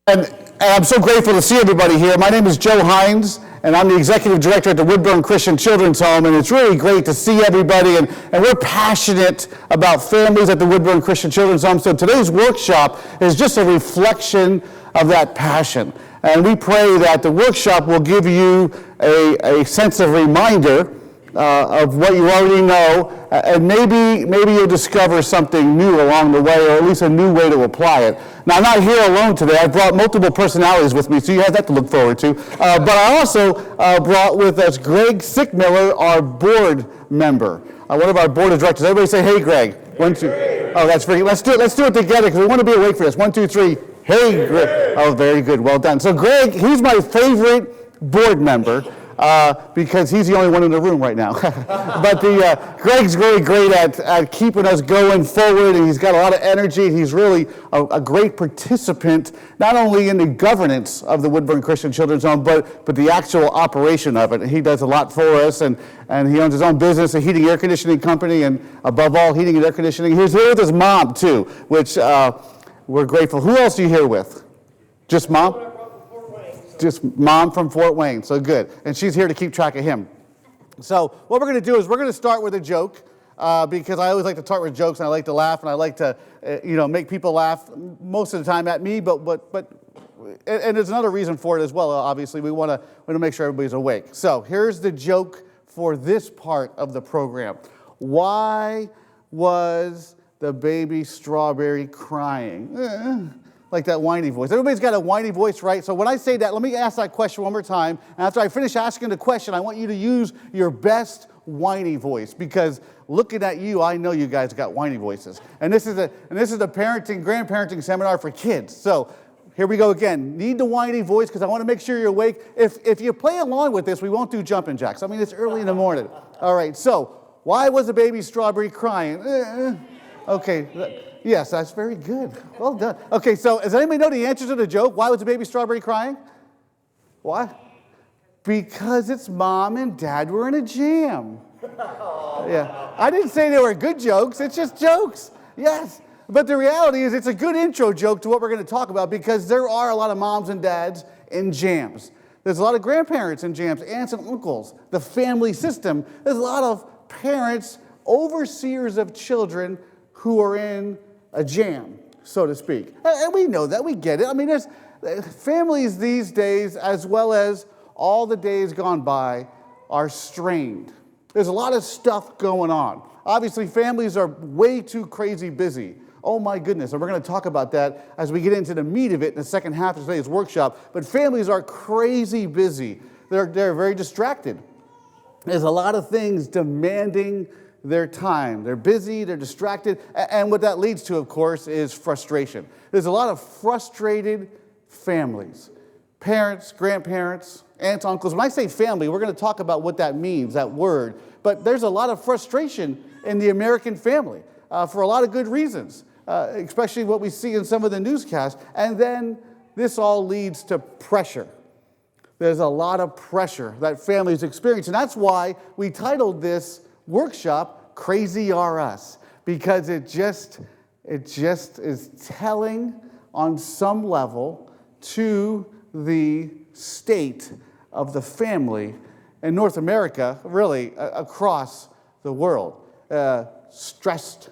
And I'm so grateful to see everybody here. My name is Joe Heins, and I'm the Executive Director at the Woodburn Christian Children's Home, and it's really great to see everybody, and we're passionate about families at the Woodburn Christian Children's Home, so today's workshop is just a reflection of that passion. And we pray that the workshop will give you a sense of reminder of what you already know, and maybe you'll discover something new along the way, or at least a new way to apply it. Now, I'm not here alone today. I brought multiple personalities with me, so you have that to look forward to. But I also brought with us Greg Sickmiller, our board member, one of our board of directors. Everybody say, "Hey, Greg." One, two. Oh, that's very. Let's do it together because we want to be awake for this. 1, 2, 3. Hey, Greg. Oh, very good. Well done. So, Greg, he's my favorite board member. Because he's the only one in the room right now. But Greg's really great at keeping us going forward, and he's got a lot of energy. He's really a great participant, not only in the governance of the Woodburn Christian Children's Home, but the actual operation of it. He does a lot for us, and he owns his own business, a heating air conditioning company, and above all, heating and air conditioning. He's here with his mom, too, which we're grateful. Who else are you here with? Just mom? Just mom from Fort Wayne, so good. And she's here to keep track of him. So what we're going to do is we're going to start with a joke, because I always like to start with jokes, and I like to laugh, and I like to, make people laugh most of the time at me, and there's another reason for it as well, obviously. We want to make sure everybody's awake. So here's the joke for this part of the program. Why was the baby strawberry crying? Like that whiny voice. Everybody's got a whiny voice, right? So when I say that, let me ask that question one more time. And after I finish asking the question, I want you to use your best whiny voice, because looking at you, I know you guys got whiny voices. And this is a grandparenting seminar for kids. So here we go again. Need the whiny voice because I want to make sure you're awake. If you play along with this, we won't do jumping jacks. I mean, it's early in the morning. All right. So why was the baby strawberry crying? Okay. Yes, that's very good. Well done. Okay, so does anybody know the answer to the joke? Why was the baby strawberry crying? Why? Because its mom and dad were in a jam. Yeah. I didn't say they were good jokes. It's just jokes. Yes. But the reality is it's a good intro joke to what we're going to talk about, because there are a lot of moms and dads in jams. There's a lot of grandparents in jams, aunts and uncles, the family system. There's a lot of parents, overseers of children who are in a jam, so to speak. And we know that, we get it. I mean, there's families these days, as well as all the days gone by, are strained. There's a lot of stuff going on. Obviously, families are way too crazy busy. Oh my goodness, and we're going to talk about that as we get into the meat of it in the second half of today's workshop. But families are crazy busy. They're very distracted. There's a lot of things demanding their time. They're busy, they're distracted, and what that leads to, of course, is frustration. There's a lot of frustrated families. Parents, grandparents, aunts, uncles. When I say family, we're going to talk about what that means, that word. But there's a lot of frustration in the American family for a lot of good reasons, especially what we see in some of the newscasts. And then this all leads to pressure. There's a lot of pressure that families experience, and that's why we titled this workshop Crazy Are Us, because it just is telling on some level to the state of the family in North America, really across the world. Stressed,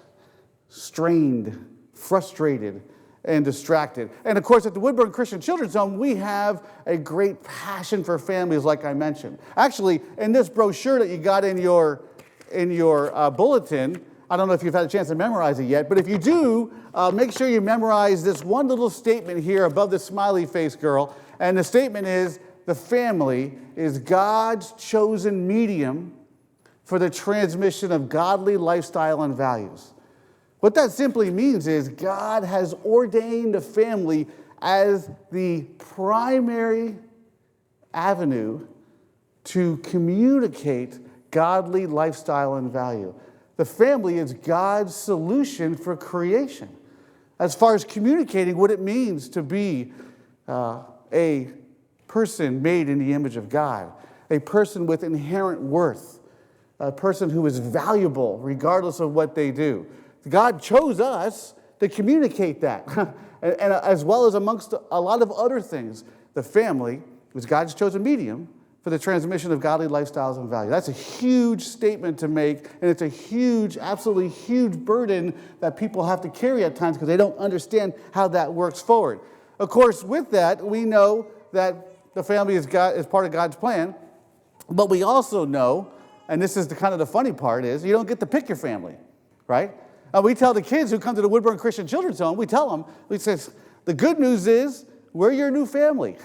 strained, frustrated, and distracted. And of course, at the Woodburn Christian Children's Home, we have a great passion for families, like I mentioned. Actually, in this brochure that you got in your bulletin, I don't know if you've had a chance to memorize it yet, but if you do, make sure you memorize this one little statement here above the smiley face girl. And the statement is, the family is God's chosen medium for the transmission of godly lifestyle and values. What that simply means is God has ordained a family as the primary avenue to communicate godly lifestyle and value. The family is God's solution for creation, as far as communicating what it means to be a person made in the image of God, a person with inherent worth, a person who is valuable regardless of what they do. God chose us to communicate that. And as well as amongst a lot of other things, the family was God's chosen medium for the transmission of godly lifestyles and values. That's a huge statement to make, and it's a huge, absolutely huge burden that people have to carry at times because they don't understand how that works forward. Of course, with that, we know that the family is part of God's plan, but we also know, and this is the kind of the funny part, is you don't get to pick your family, right? We tell the kids who come to the Woodburn Christian Children's Home, we tell them, we say, the good news is we're your new family.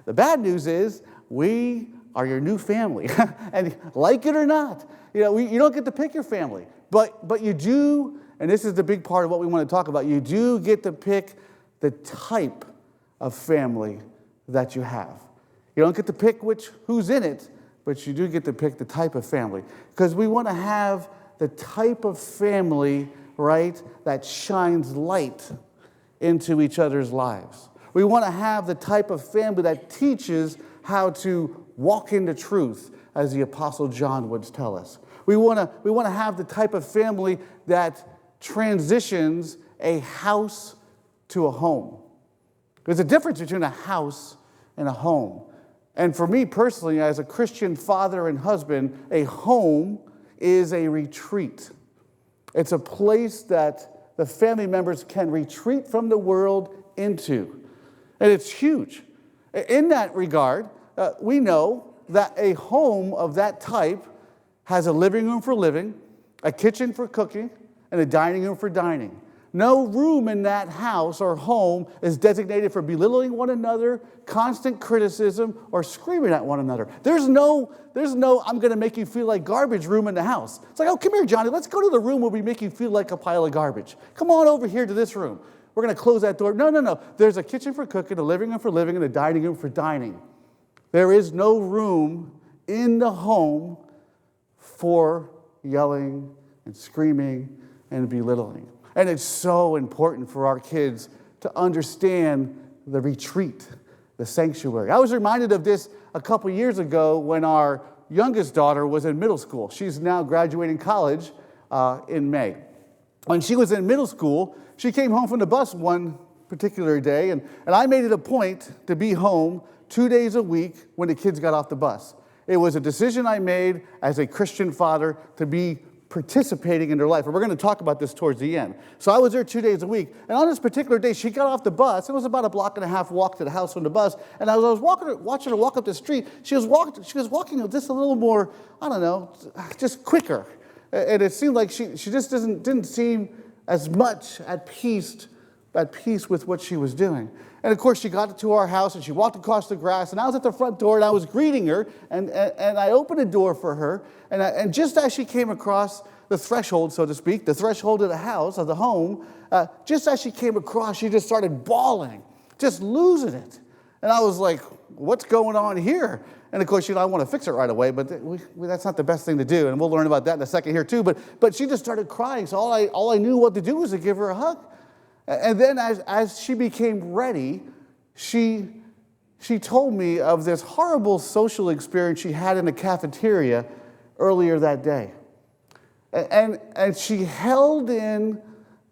The bad news is we are your new family. And like it or not, you don't get to pick your family. But you do, and this is the big part of what we want to talk about, you do get to pick the type of family that you have. You don't get to pick who's in it, but you do get to pick the type of family. Because we want to have the type of family, right, that shines light into each other's lives. We want to have the type of family that teaches how to walk into truth, as the Apostle John would tell us. We want to have the type of family that transitions a house to a home. There's a difference between a house and a home. And for me personally, as a Christian father and husband, a home is a retreat. It's a place that the family members can retreat from the world into. And it's huge. In that regard, we know that a home of that type has a living room for living, a kitchen for cooking, and a dining room for dining. No room in that house or home is designated for belittling one another, constant criticism, or screaming at one another. There's no I'm going to make you feel like garbage room in the house. It's like, oh, come here, Johnny, let's go to the room where we make you feel like a pile of garbage. Come on over here to this room. We're going to close that door. No. There's a kitchen for cooking, a living room for living, and a dining room for dining. There is no room in the home for yelling and screaming and belittling. And it's so important for our kids to understand the retreat, the sanctuary. I was reminded of this a couple years ago when our youngest daughter was in middle school. She's now graduating college in May. When she was in middle school, she came home from the bus one particular day, and I made it a point to be home 2 days a week when the kids got off the bus. It was a decision I made as a Christian father to be participating in their life. And we're going to talk about this towards the end. So I was there 2 days a week. And on this particular day, she got off the bus. It was about a 1.5 block walk to the house from the bus. And as I was watching her walk up the street, she was walking just a little more, I don't know, just quicker. And it seemed like she just didn't seem as much at peace with what she was doing. And of course, she got to our house and she walked across the grass, and I was at the front door and I was greeting her, and I opened the door for her, and just as she came across the threshold, so to speak, the threshold of the house, of the home, just as she came across, she just started bawling, just losing it. And I was like, what's going on here? And of course, I want to fix it right away, but that's not the best thing to do, and we'll learn about that in a second here too. But she just started crying, so all I knew what to do was to give her a hug. And then as she became ready, she told me of this horrible social experience she had in the cafeteria earlier that day. And she held in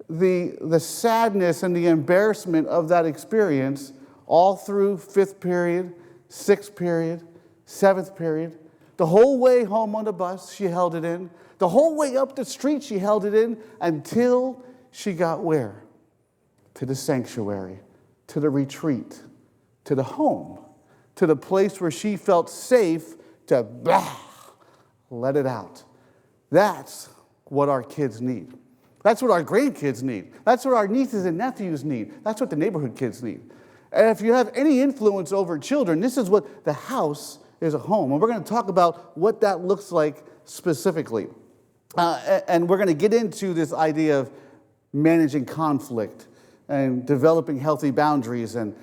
the sadness and the embarrassment of that experience all through 5th period, 6th period, 7th period. The whole way home on the bus, she held it in. The whole way up the street, she held it in until she got where? To the sanctuary, to the retreat, to the home, to the place where she felt safe to let it out. That's what our kids need. That's what our grandkids need. That's what our nieces and nephews need. That's what the neighborhood kids need. And if you have any influence over children, this is what the house is, a home. And we're going to talk about what that looks like specifically. And we're going to get into this idea of managing conflict and developing healthy boundaries and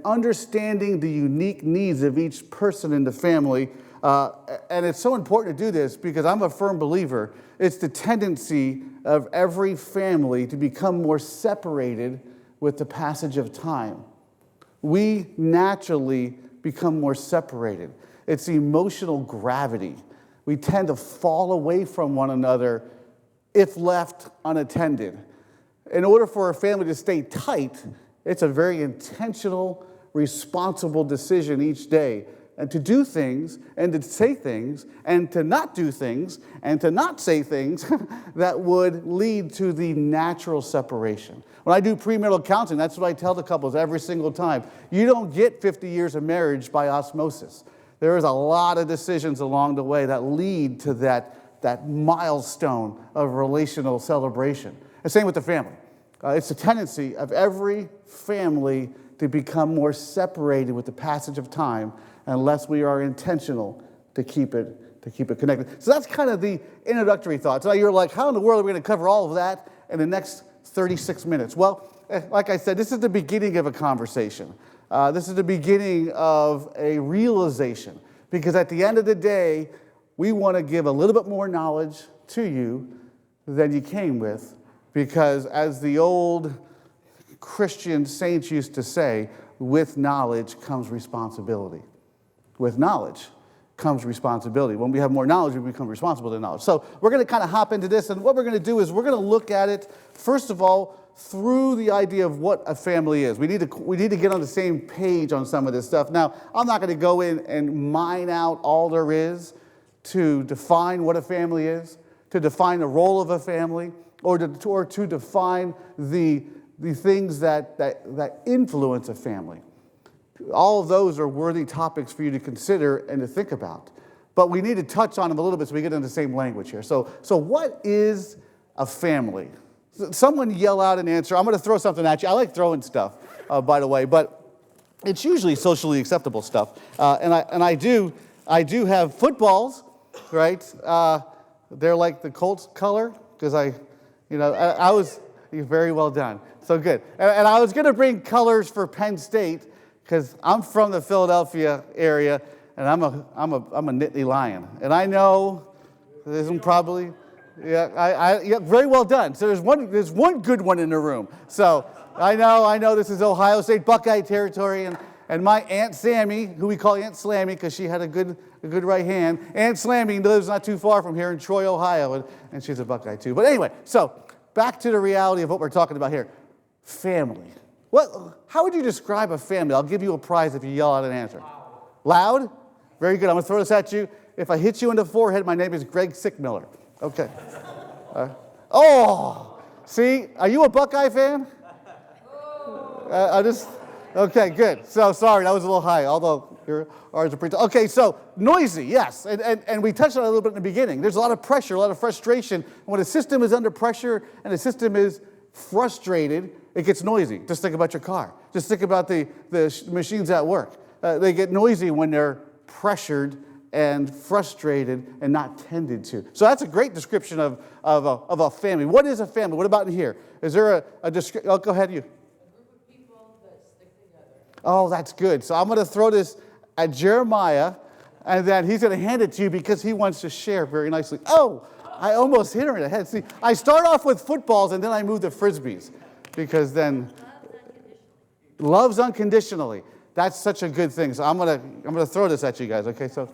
understanding the unique needs of each person in the family. And it's so important to do this because I'm a firm believer. It's the tendency of every family to become more separated with the passage of time. We naturally become more separated. It's emotional gravity. We tend to fall away from one another if left unattended. In order for a family to stay tight, It's a very intentional, responsible decision each day. And to do things, and to say things, and to not do things, and to not say things that would lead to the natural separation. When I do premarital counseling, that's what I tell the couples every single time. You don't get 50 years of marriage by osmosis. There is a lot of decisions along the way that lead to that milestone of relational celebration. The same with the family. It's a tendency of every family to become more separated with the passage of time unless we are intentional to keep it connected. So that's kind of the introductory thoughts. Now you're like, how in the world are we going to cover all of that in the next 36 minutes? Well, like I said, this is the beginning of a conversation. This is the beginning of a realization. Because at the end of the day, we want to give a little bit more knowledge to you than you came with. Because as the old Christian saints used to say, with knowledge comes responsibility. With knowledge comes responsibility. When we have more knowledge, we become responsible to knowledge. So we're going to kind of hop into this, and what we're going to do is we're going to look at it, first of all, through the idea of what a family is. We need to get on the same page on some of this stuff. Now, I'm not going to go in and mine out all there is to define what a family is, to define the role of a family, or to define the things that influence a family. All of those are worthy topics for you to consider and to think about. But we need to touch on them a little bit so we get into the same language here. So what is a family? Someone yell out an answer. I'm going to throw something at you. I like throwing stuff, by the way, but it's usually socially acceptable stuff. And I do have footballs, right? They're like the Colts color because I was very well done. So good. And I was going to bring colors for Penn State, because I'm from the Philadelphia area, and I'm a Nittany Lion, and I know this isn't probably, yeah, very well done. So there's one good one in the room. So I know this is Ohio State Buckeye territory, and my Aunt Sammy, who we call Aunt Slammy because she had a good right hand. Aunt Slammy lives not too far from here in Troy, Ohio, and she's a Buckeye too. But anyway, so back to the reality of what we're talking about here, family. How would you describe a family? I'll give you a prize if you yell out an answer. Loud? Very good. I'm going to throw this at you. If I hit you in the forehead, my name is Greg Sickmiller. Okay. See, are you a Buckeye fan? Okay, good. So sorry, that was a little high, although ours are pretty. Okay, so noisy, yes. And we touched on it a little bit in the beginning. There's a lot of pressure, a lot of frustration. When a system is under pressure and a system is frustrated, it gets noisy. Just think about your car. Just think about the machines at work. They get noisy when they're pressured and frustrated and not tended to. So that's a great description of a family. What is a family? What about in here? Is there a description? Oh, go ahead, you. A group of people that stick together. Oh, that's good. So I'm going to throw this at Jeremiah, and then he's going to hand it to you because he wants to share very nicely. Oh, I almost hit her in the head. See, I start off with footballs, and then I move to Frisbees. Because then loves unconditionally. That's such a good thing. So I'm gonna throw this at you guys. Okay, so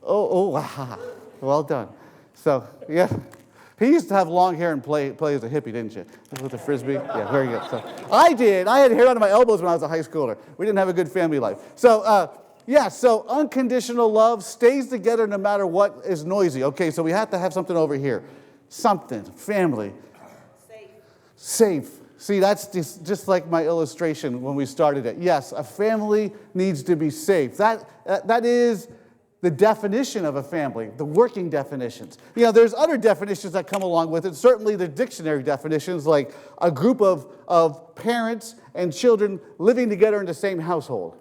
well done. So yeah, he used to have long hair and play as a hippie, didn't you? With the Frisbee. Yeah, very good. So I did. I had hair under my elbows when I was a high schooler. We didn't have a good family life. So so unconditional love stays together no matter what is noisy. Okay, so we have to have something over here. Something. Family. Safe. See, that's just like my illustration when we started it. Yes, a family needs to be safe. That is the definition of a family, the working definitions. There's other definitions that come along with it. Certainly the dictionary definitions, like a group of parents and children living together in the same household.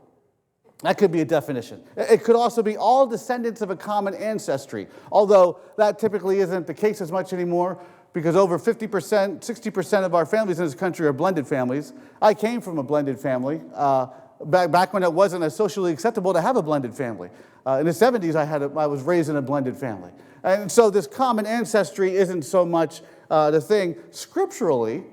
That could be a definition. It could also be all descendants of a common ancestry, although that typically isn't the case as much anymore, because over 50%, 60% of our families in this country are blended families. I came from a blended family back when it wasn't as socially acceptable to have a blended family. In the 70s, I was raised in a blended family. And so this common ancestry isn't so much the thing. Scripturally,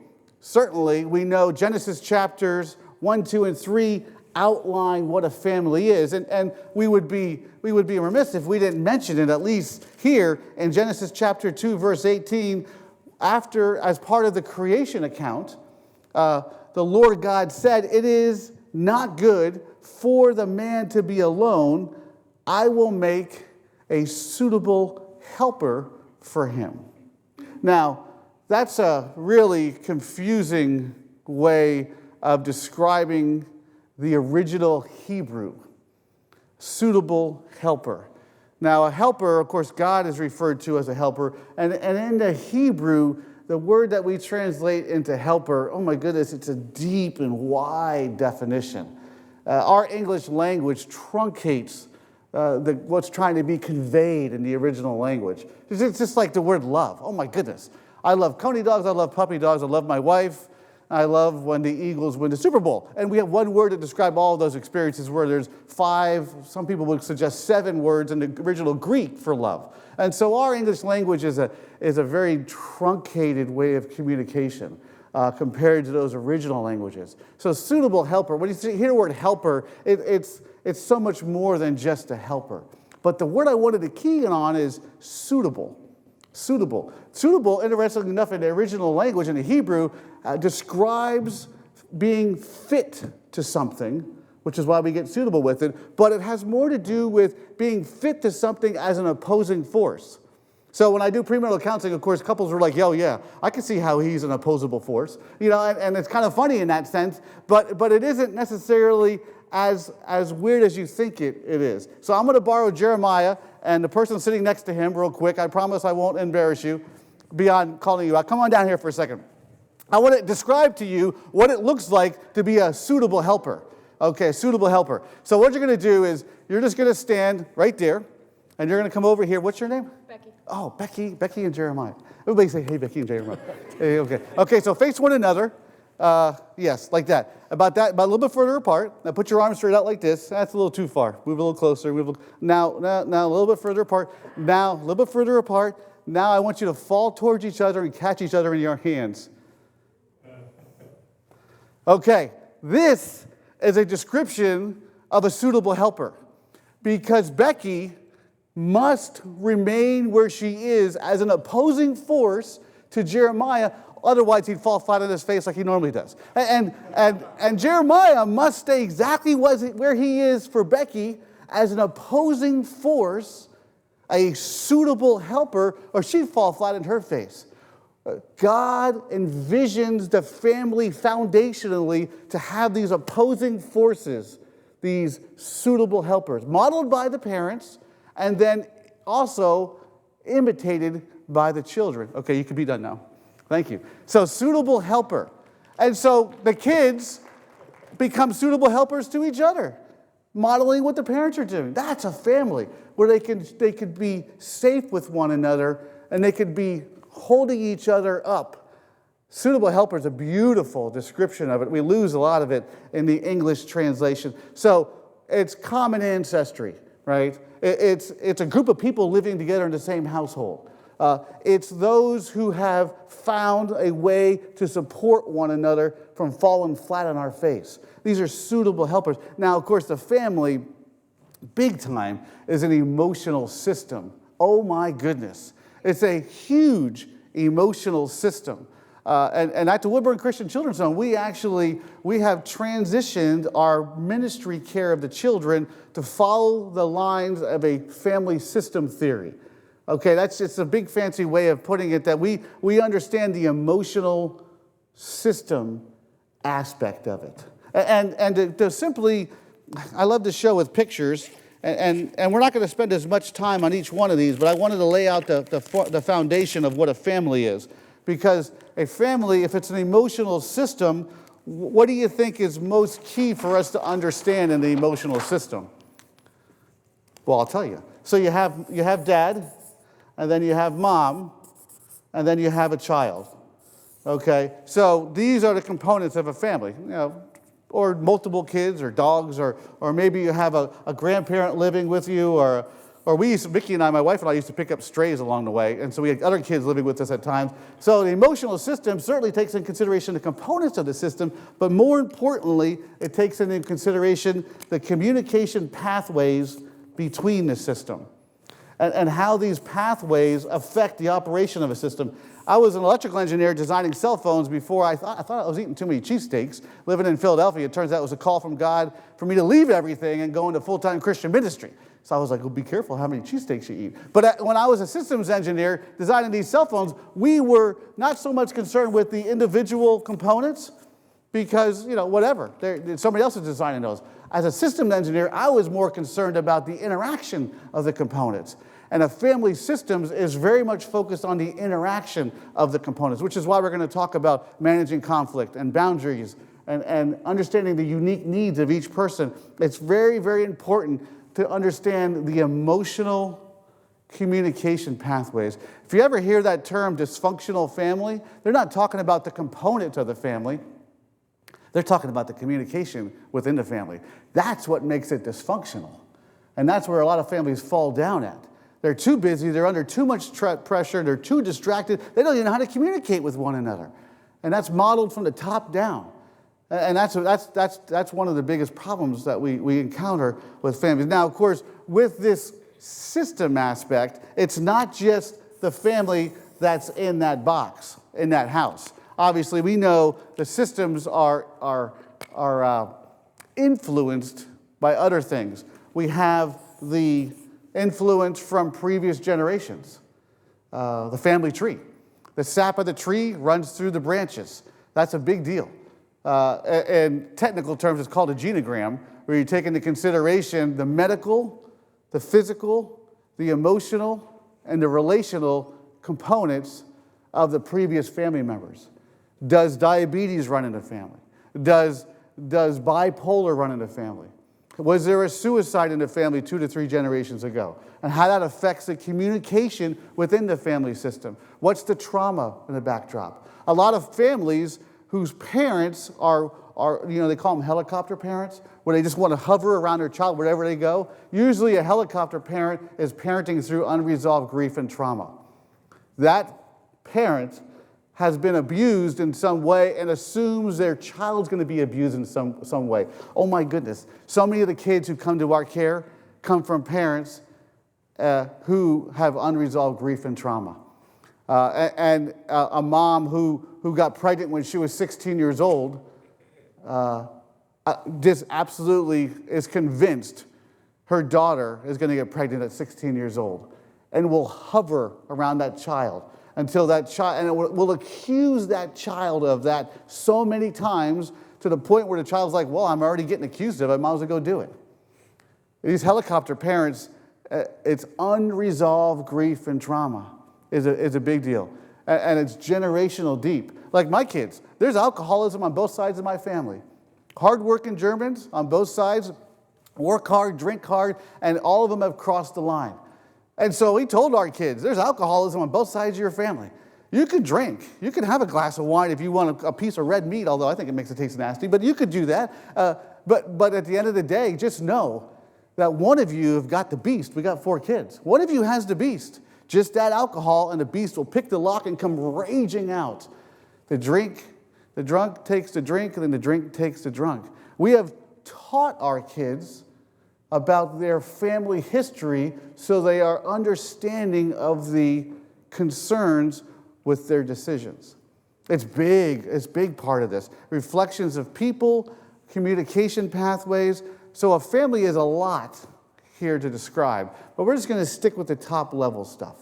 certainly, we know Genesis chapters 1, 2, and 3 outline what a family is. And we would be remiss if we didn't mention it, at least here in Genesis chapter 2, verse 18, as part of the creation account, the the Lord God said, it is not good for the man to be alone. I will make a suitable helper for him. Now, that's a really confusing way of describing the original Hebrew. Suitable helper. Now, a helper, of course, God is referred to as a helper. And in the Hebrew, the word that we translate into helper, oh my goodness, it's a deep and wide definition. Our English language truncates what's trying to be conveyed in the original language. It's just like the word love. Oh my goodness. I love coney dogs, I love puppy dogs, I love my wife. I love when the Eagles win the Super Bowl. And we have one word to describe all of those experiences where there's 5, some people would suggest 7 words in the original Greek for love. And so our English language is a very truncated way of communication compared to those original languages. So suitable helper, when you hear the word helper, it's so much more than just a helper. But the word I wanted to key in on is suitable. Suitable. Suitable, interestingly enough, in the original language, in the Hebrew, describes being fit to something, which is why we get suitable with it, but it has more to do with being fit to something as an opposing force. So when I do premarital counseling, of course, couples are like, yo, yeah, I can see how he's an opposable force. You know, and it's kind of funny in that sense, but it isn't necessarily as weird as you think it is. So I'm going to borrow Jeremiah and the person sitting next to him real quick. I promise I won't embarrass you beyond calling you out. Come on down here for a second. I want to describe to you what it looks like to be a suitable helper. Okay, a suitable helper. So what you're going to do is you're just going to stand right there, and you're going to come over here. What's your name? Becky. Oh, Becky and Jeremiah. Everybody say, hey, Becky and Jeremiah. Hey, okay, so face one another. Yes, like that. About a little bit further apart. Now put your arms straight out like this. That's a little too far. Move a little closer. Now a little bit further apart. Now a little bit further apart. Now I want you to fall towards each other and catch each other in your hands. Okay, this is a description of a suitable helper because Becky must remain where she is as an opposing force to Jeremiah. Otherwise, he'd fall flat on his face like he normally does. And Jeremiah must stay exactly where he is for Becky as an opposing force, a suitable helper, or she'd fall flat on her face. God envisions the family foundationally to have these opposing forces, these suitable helpers, modeled by the parents, and then also imitated by the children. Okay, you can be done now. Thank you. So suitable helper. And so the kids become suitable helpers to each other, modeling what the parents are doing. That's a family where they could be safe with one another and they could be holding each other up. Suitable helper is a beautiful description of it. We lose a lot of it in the English translation. So it's common ancestry, right? It's a group of people living together in the same household. It's those who have found a way to support one another from falling flat on our face. These are suitable helpers. Now, of course, the family, big time, is an emotional system. Oh my goodness. It's a huge emotional system. And at the Woodburn Christian Children's Home, we have transitioned our ministry care of the children to follow the lines of a family system theory. Okay, that's just a big fancy way of putting it, that we understand the emotional system aspect of it. And to simply, I love to show with pictures, and we're not going to spend as much time on each one of these, but I wanted to lay out the foundation of what a family is. Because a family, if it's an emotional system, what do you think is most key for us to understand in the emotional system? Well, I'll tell you. So you have dad, and then you have mom, and then you have a child. Okay? So these are the components of a family. You know, or multiple kids, or dogs, or maybe you have a grandparent living with you, or Vicki and I, my wife and I, used to pick up strays along the way, and so we had other kids living with us at times. So the emotional system certainly takes into consideration the components of the system, but more importantly, it takes into consideration the communication pathways between the system. and how these pathways affect the operation of a system. I was an electrical engineer designing cell phones before I thought I was eating too many cheesesteaks. Living in Philadelphia, it turns out it was a call from God for me to leave everything and go into full-time Christian ministry. So I was like, well, be careful how many cheesesteaks you eat. But when I was a systems engineer designing these cell phones, we were not so much concerned with the individual components because, whatever, somebody else is designing those. As a systems engineer, I was more concerned about the interaction of the components. And a family systems is very much focused on the interaction of the components, which is why we're going to talk about managing conflict and boundaries and understanding the unique needs of each person. It's very, very important to understand the emotional communication pathways. If you ever hear that term dysfunctional family, they're not talking about the components of the family. They're talking about the communication within the family. That's what makes it dysfunctional. And that's where a lot of families fall down at. They're too busy, they're under too much pressure, they're too distracted, they don't even know how to communicate with one another. And that's modeled from the top down. And that's one of the biggest problems that we encounter with families. Now, of course, with this system aspect, it's not just the family that's in that box, in that house. Obviously, we know the systems are influenced by other things. We have the influence from previous generations, the family tree. The sap of the tree runs through the branches. That's a big deal. In technical terms, it's called a genogram, where you take into consideration the medical, the physical, the emotional, and the relational components of the previous family members. Does diabetes run in the family? Does bipolar run in the family? Was there a suicide in the family 2 to 3 generations ago? And how that affects the communication within the family system. What's the trauma in the backdrop? A lot of families whose parents are they call them helicopter parents, where they just want to hover around their child wherever they go. Usually a helicopter parent is parenting through unresolved grief and trauma. That parent has been abused in some way and assumes their child's going to be abused in some way. Oh my goodness. So many of the kids who come to our care come from parents who have unresolved grief and trauma. And a mom who got pregnant when she was 16 years old just absolutely is convinced her daughter is going to get pregnant at 16 years old and will hover around that child until that child, and it will accuse that child of that so many times to the point where the child's like, well, I'm already getting accused of it, I might as well go do it. These helicopter parents, it's unresolved grief and trauma is a big deal. And it's generational deep. Like my kids, there's alcoholism on both sides of my family. Hard-working Germans on both sides, work hard, drink hard, and all of them have crossed the line. And so we told our kids, there's alcoholism on both sides of your family. You could drink. You can have a glass of wine if you want a piece of red meat, although I think it makes it taste nasty, but you could do that. But at the end of the day, just know that one of you have got the beast. We got 4 kids. One of you has the beast. Just add alcohol and the beast will pick the lock and come raging out. The drunk takes the drink, and then the drink takes the drunk. We have taught our kids about their family history so they are understanding of the concerns with their decisions. It's big part of this. Reflections of people, communication pathways. So a family is a lot here to describe, but we're just going to stick with the top level stuff,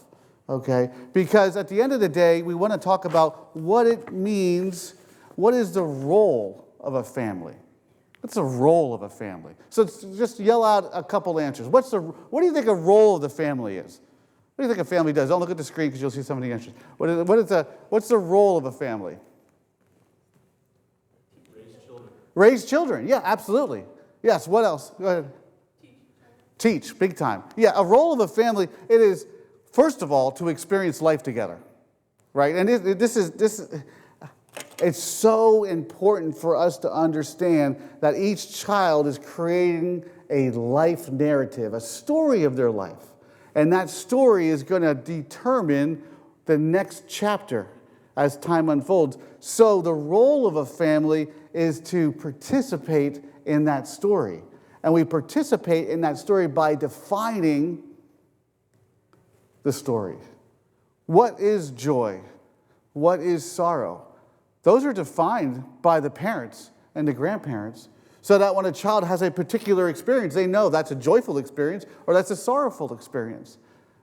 okay? Because at the end of the day, we want to talk about what it means, what is the role of a family? What's the role of a family? So just yell out a couple answers. What do you think a role of the family is? What do you think a family does? Don't look at the screen because you'll see some of the answers. What's the role of a family? Raise children. Raise children, yeah, absolutely. Yes, what else? Go ahead. Teach, big time. Yeah, a role of a family, it is, first of all, to experience life together, right? And it's so important for us to understand that each child is creating a life narrative, a story of their life. And that story is going to determine the next chapter as time unfolds. So the role of a family is to participate in that story. And we participate in that story by defining the story? What is joy? What is sorrow? Those are defined by the parents and the grandparents, so that when a child has a particular experience, they know that's a joyful experience or that's a sorrowful experience.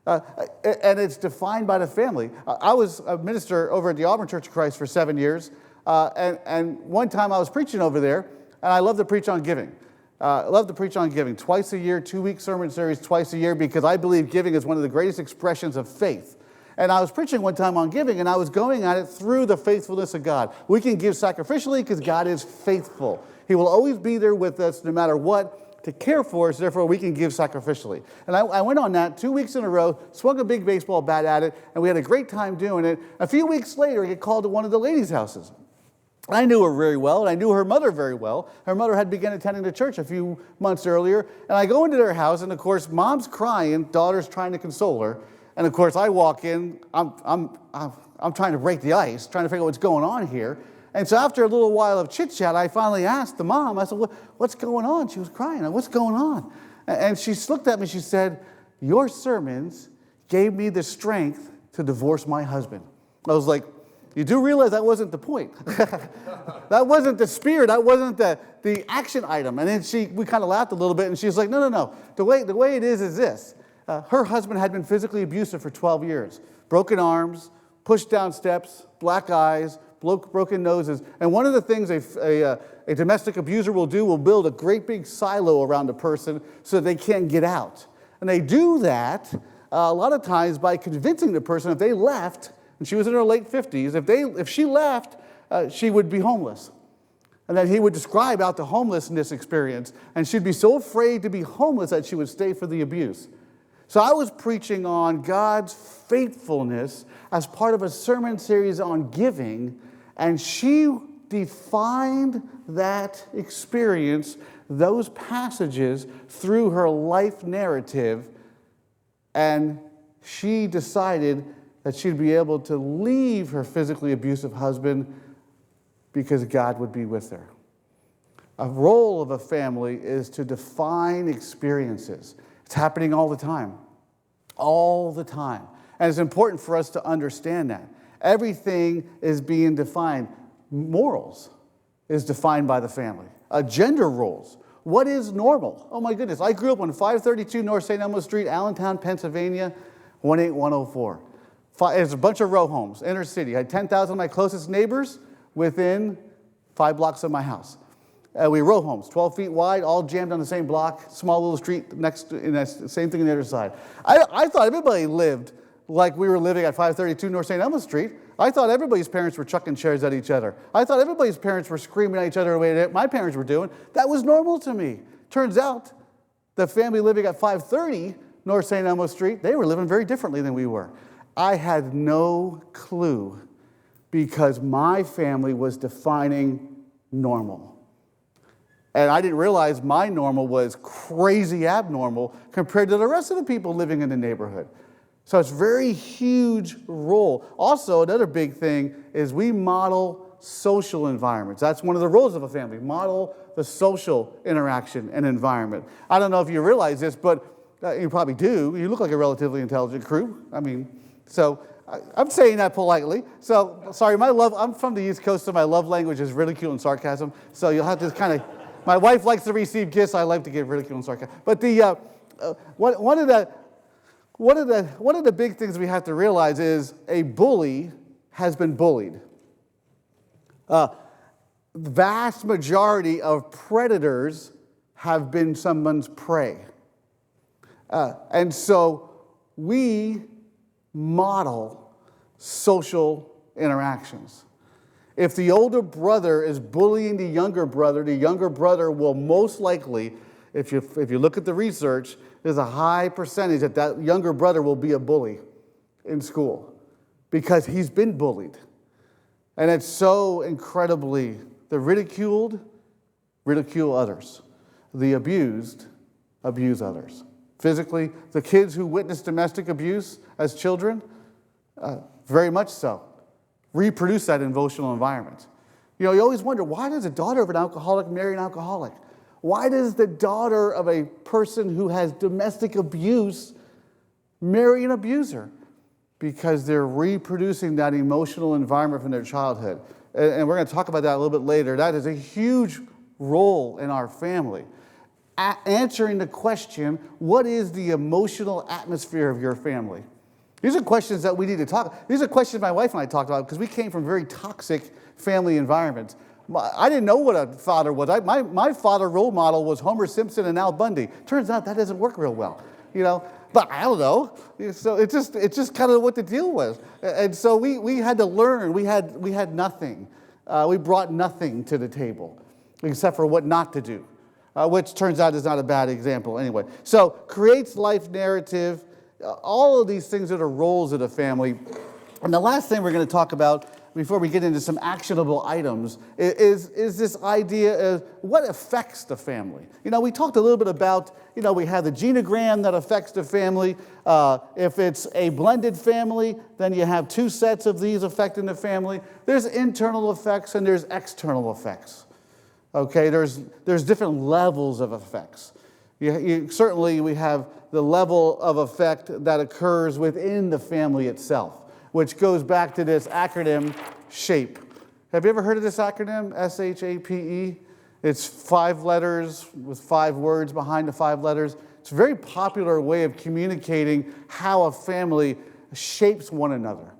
And it's defined by the family. I was a minister over at the Auburn Church of Christ for 7 years, and one time I was preaching over there, and I love to preach on giving. I love to preach on giving twice a year, 2-week sermon series twice a year, because I believe giving is one of the greatest expressions of faith. And I was preaching one time on giving, and I was going at it through the faithfulness of God. We can give sacrificially because God is faithful. He will always be there with us no matter what to care for us, therefore we can give sacrificially. And I went on that 2 weeks in a row, swung a big baseball bat at it, and we had a great time doing it. A few weeks later, I get called to one of the ladies' houses. I knew her very well, and I knew her mother very well. Her mother had begun attending the church a few months earlier, and I go into their house, and of course, mom's crying, daughter's trying to console her. And of course, I walk in, I'm trying to break the ice, trying to figure out what's going on here. And so after a little while of chit-chat, I finally asked the mom, I said, what's going on? She was crying. What's going on? And she looked at me, she said, your sermons gave me the strength to divorce my husband. I was like, you do realize that wasn't the point. That wasn't the spirit. That wasn't the action item. And then we kind of laughed a little bit, and she was like, no. The way it is this. Her husband had been physically abusive for 12 years. Broken arms, pushed down steps, black eyes, broken noses. And one of the things a domestic abuser will build a great big silo around a person so that they can't get out. And they do that a lot of times by convincing the person if they left, and she was in her late 50s, if she left, she would be homeless. And then he would describe out the homelessness experience, and she'd be so afraid to be homeless that she would stay for the abuse. So I was preaching on God's faithfulness as part of a sermon series on giving, and she defined that experience, those passages, through her life narrative, and she decided that she'd be able to leave her physically abusive husband because God would be with her. A role of a family is to define experiences. It's happening all the time. All the time. And it's important for us to understand that. Everything is being defined. Morals is defined by the family. Gender roles. What is normal? Oh my goodness. I grew up on 532 North St. Elmo Street, Allentown, Pennsylvania, 18104. It's a bunch of row homes, inner city. I had 10,000 of my closest neighbors within 5 blocks of my house. We row homes, 12 feet wide, all jammed on the same block, small little street next to, and that's the same thing on the other side. I thought everybody lived like we were living at 532 North St. Elmo Street. I thought everybody's parents were chucking chairs at each other. I thought everybody's parents were screaming at each other the way that my parents were doing. That was normal to me. Turns out the family living at 530 North St. Elmo Street, they were living very differently than we were. I had no clue because my family was defining normal. And I didn't realize my normal was crazy abnormal compared to the rest of the people living in the neighborhood. So it's a very huge role. Also, another big thing is we model social environments. That's one of the roles of a family, model the social interaction and environment. I don't know if you realize this, but you probably do. You look like a relatively intelligent crew. I'm saying that politely. So, sorry, I'm from the East Coast, so my love language is ridicule and sarcasm. So you'll have to kind of, my wife likes to receive gifts, I like to give ridicule and sarcasm. But one of the big things we have to realize is a bully has been bullied. The vast majority of predators have been someone's prey. And so we model social interactions. If the older brother is bullying the younger brother will most likely, if you look at the research, there's a high percentage that younger brother will be a bully in school because he's been bullied. And it's so incredibly, the ridiculed ridicule others. The abused abuse others. Physically, the kids who witness domestic abuse as children, very much so, reproduce that emotional environment. You know, you always wonder, why does a daughter of an alcoholic marry an alcoholic? Why does the daughter of a person who has domestic abuse marry an abuser because they're reproducing that emotional environment from their childhood. And we're going to talk about that a little bit later. That is a huge role in our family. Answering the question, what is the emotional atmosphere of your family? These are questions that we need to talk. These are questions my wife and I talked about because we came from very toxic family environments. I didn't know what a father was. My father role model was Homer Simpson and Al Bundy. Turns out that doesn't work real well, But I don't know. So it's just kind of what the deal was. And so we had to learn. We had nothing. We brought nothing to the table except for what not to do, which turns out is not a bad example anyway. So creates life narrative. All of these things that are roles of the family. And the last thing we're going to talk about before we get into some actionable items is this idea of what affects the family. We talked a little bit about, we have the genogram that affects the family. If it's a blended family, then you have two sets of these affecting the family. There's internal effects and there's external effects. Okay, there's different levels of effects. Certainly we have the level of effect that occurs within the family itself, which goes back to this acronym, SHAPE. Have you ever heard of this acronym, SHAPE? It's 5 letters with 5 words behind the 5 letters. It's a very popular way of communicating how a family shapes one another.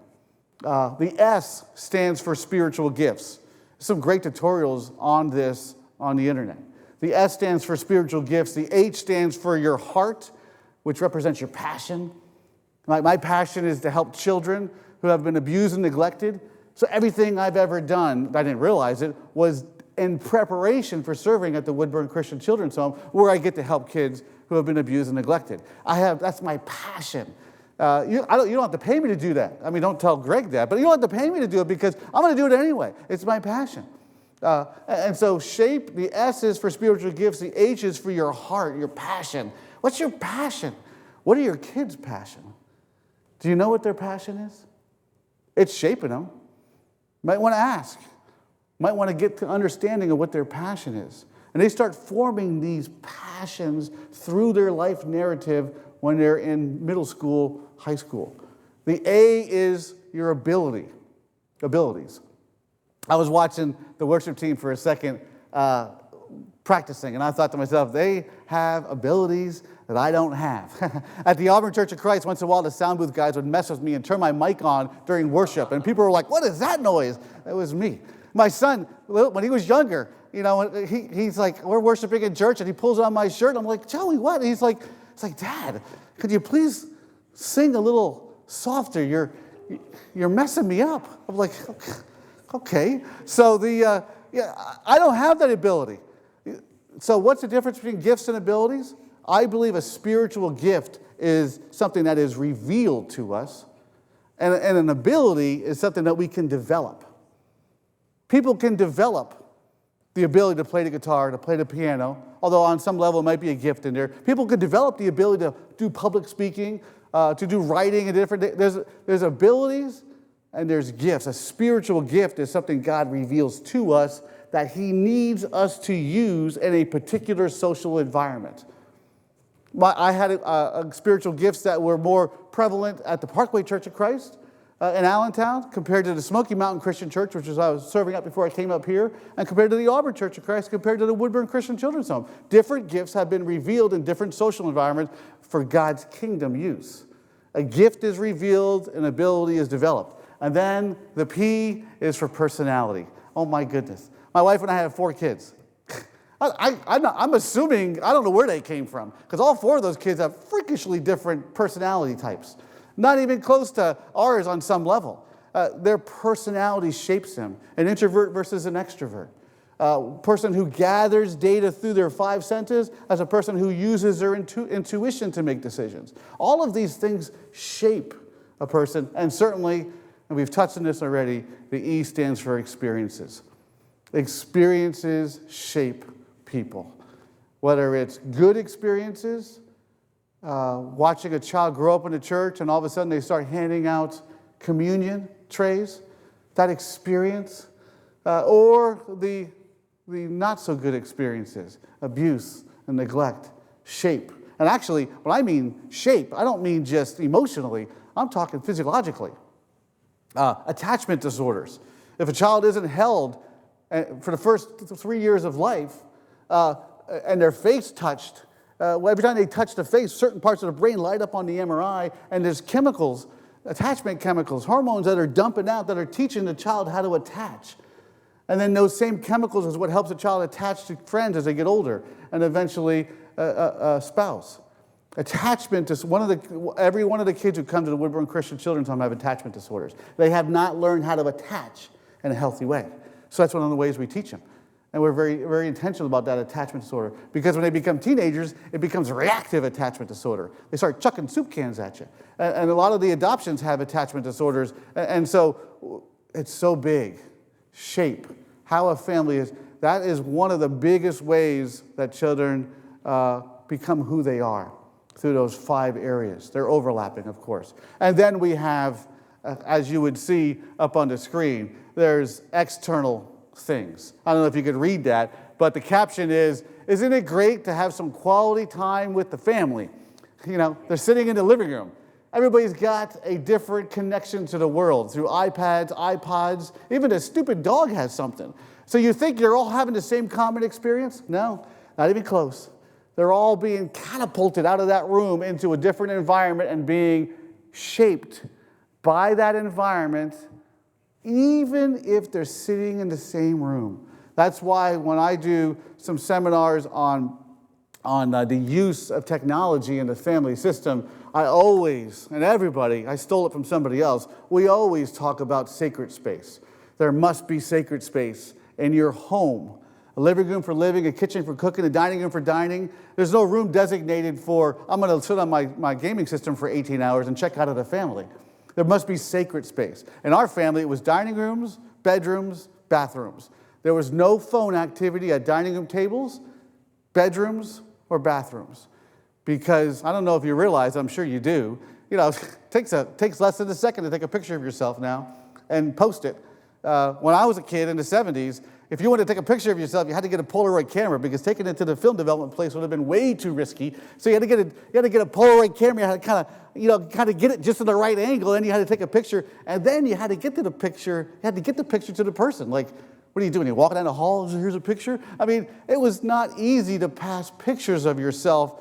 The S stands for spiritual gifts. Some great tutorials on this on the internet. The S stands for spiritual gifts. The H stands for your heart, which represents your passion. My passion is to help children who have been abused and neglected. So everything I've ever done, I didn't realize it, was in preparation for serving at the Woodburn Christian Children's Home, where I get to help kids who have been abused and neglected. That's my passion. You don't have to pay me to do that. I mean, don't tell Greg that, but you don't have to pay me to do it because I'm going to do it anyway. It's my passion. And so SHAPE, the S is for spiritual gifts, the H is for your heart, your passion. What's your passion? What are your kids' passion? Do you know what their passion is? It's shaping them. Might want to ask. Might want to get to understanding of what their passion is. And they start forming these passions through their life narrative when they're in middle school, high school. The A is your abilities. I was watching the worship team for a second practicing, and I thought to myself, they have abilities that I don't have. At the Auburn Church of Christ, once in a while, the sound booth guys would mess with me and turn my mic on during worship, and people were like, what is that noise? It was me. My son, when he was younger, he's like, we're worshiping in church, and he pulls on my shirt, and I'm like, Joey, what? And he's like, Dad, could you please sing a little softer? You're messing me up. I'm like, okay. So I don't have that ability. So what's the difference between gifts and abilities? I believe a spiritual gift is something that is revealed to us, and an ability is something that we can develop. People can develop the ability to play the guitar, to play the piano, although on some level it might be a gift in there. People can develop the ability to do public speaking, to do writing, and different. There's abilities and there's gifts. A spiritual gift is something God reveals to us that He needs us to use in a particular social environment. I had spiritual gifts that were more prevalent at the Parkway Church of Christ in Allentown compared to the Smoky Mountain Christian Church, which is I was serving at before I came up here, and compared to the Auburn Church of Christ, compared to the Woodburn Christian Children's Home. Different gifts have been revealed in different social environments for God's kingdom use. A gift is revealed, an ability is developed. And then the P is for personality. Oh my goodness. My wife and I have 4 kids. I'm assuming, I don't know where they came from, because all 4 of those kids have freakishly different personality types. Not even close to ours on some level. Their personality shapes them. An introvert versus an extrovert. A person who gathers data through their 5 senses as a person who uses their intuition to make decisions. All of these things shape a person, and certainly, and we've touched on this already, the E stands for experiences. Experiences shape people. Whether it's good experiences, watching a child grow up in the church and all of a sudden they start handing out communion trays, that experience, or the not so good experiences, abuse and neglect, shape. And actually, when I mean shape, I don't mean just emotionally. I'm talking physiologically. Attachment disorders. If a child isn't held for the first 3 years of life and their face touched, every time they touch the face, certain parts of the brain light up on the MRI, and there's chemicals, attachment chemicals, hormones that are dumping out that are teaching the child how to attach. And then those same chemicals is what helps a child attach to friends as they get older, and eventually a spouse. Attachment is every one of the kids who come to the Woodburn Christian Children's Home have attachment disorders. They have not learned how to attach in a healthy way. So that's one of the ways we teach them. And we're very, very intentional about that attachment disorder, because when they become teenagers, it becomes reactive attachment disorder. They start chucking soup cans at you. And a lot of the adoptions have attachment disorders. And so it's so big. Shape, how a family is, that is one of the biggest ways that children become who they are, through those 5 areas. They're overlapping, of course. And then we have, as you would see up on the screen, there's external things. I don't know if you could read that, but the caption is, "Isn't it great to have some quality time with the family?" You know, they're sitting in the living room. Everybody's got a different connection to the world through iPads, iPods. Even a stupid dog has something. So you think you're all having the same common experience? No, not even close. They're all being catapulted out of that room into a different environment and being shaped by that environment, even if they're sitting in the same room. That's why when I do some seminars on the use of technology in the family system, I always, and everybody, I stole it from somebody else, we always talk about sacred space. There must be sacred space in your home. A living room for living, a kitchen for cooking, a dining room for dining. There's no room designated for, I'm going to sit on my gaming system for 18 hours and check out of the family. There must be sacred space. In our family, it was dining rooms, bedrooms, bathrooms. There was no phone activity at dining room tables, bedrooms, or bathrooms. Because, I don't know if you realize, I'm sure you do, you know, it takes less than a second to take a picture of yourself now and post it. When I was a kid in the 70s, if you wanted to take a picture of yourself, you had to get a Polaroid camera, because taking it to the film development place would have been way too risky. So you had to get a Polaroid camera. You had to kind of get it just in the right angle, and you had to take a picture, and then you had to get to the picture. You had to get the picture to the person. Like, what are you doing? You're walking down the hall. Here's a picture. I mean, it was not easy to pass pictures of yourself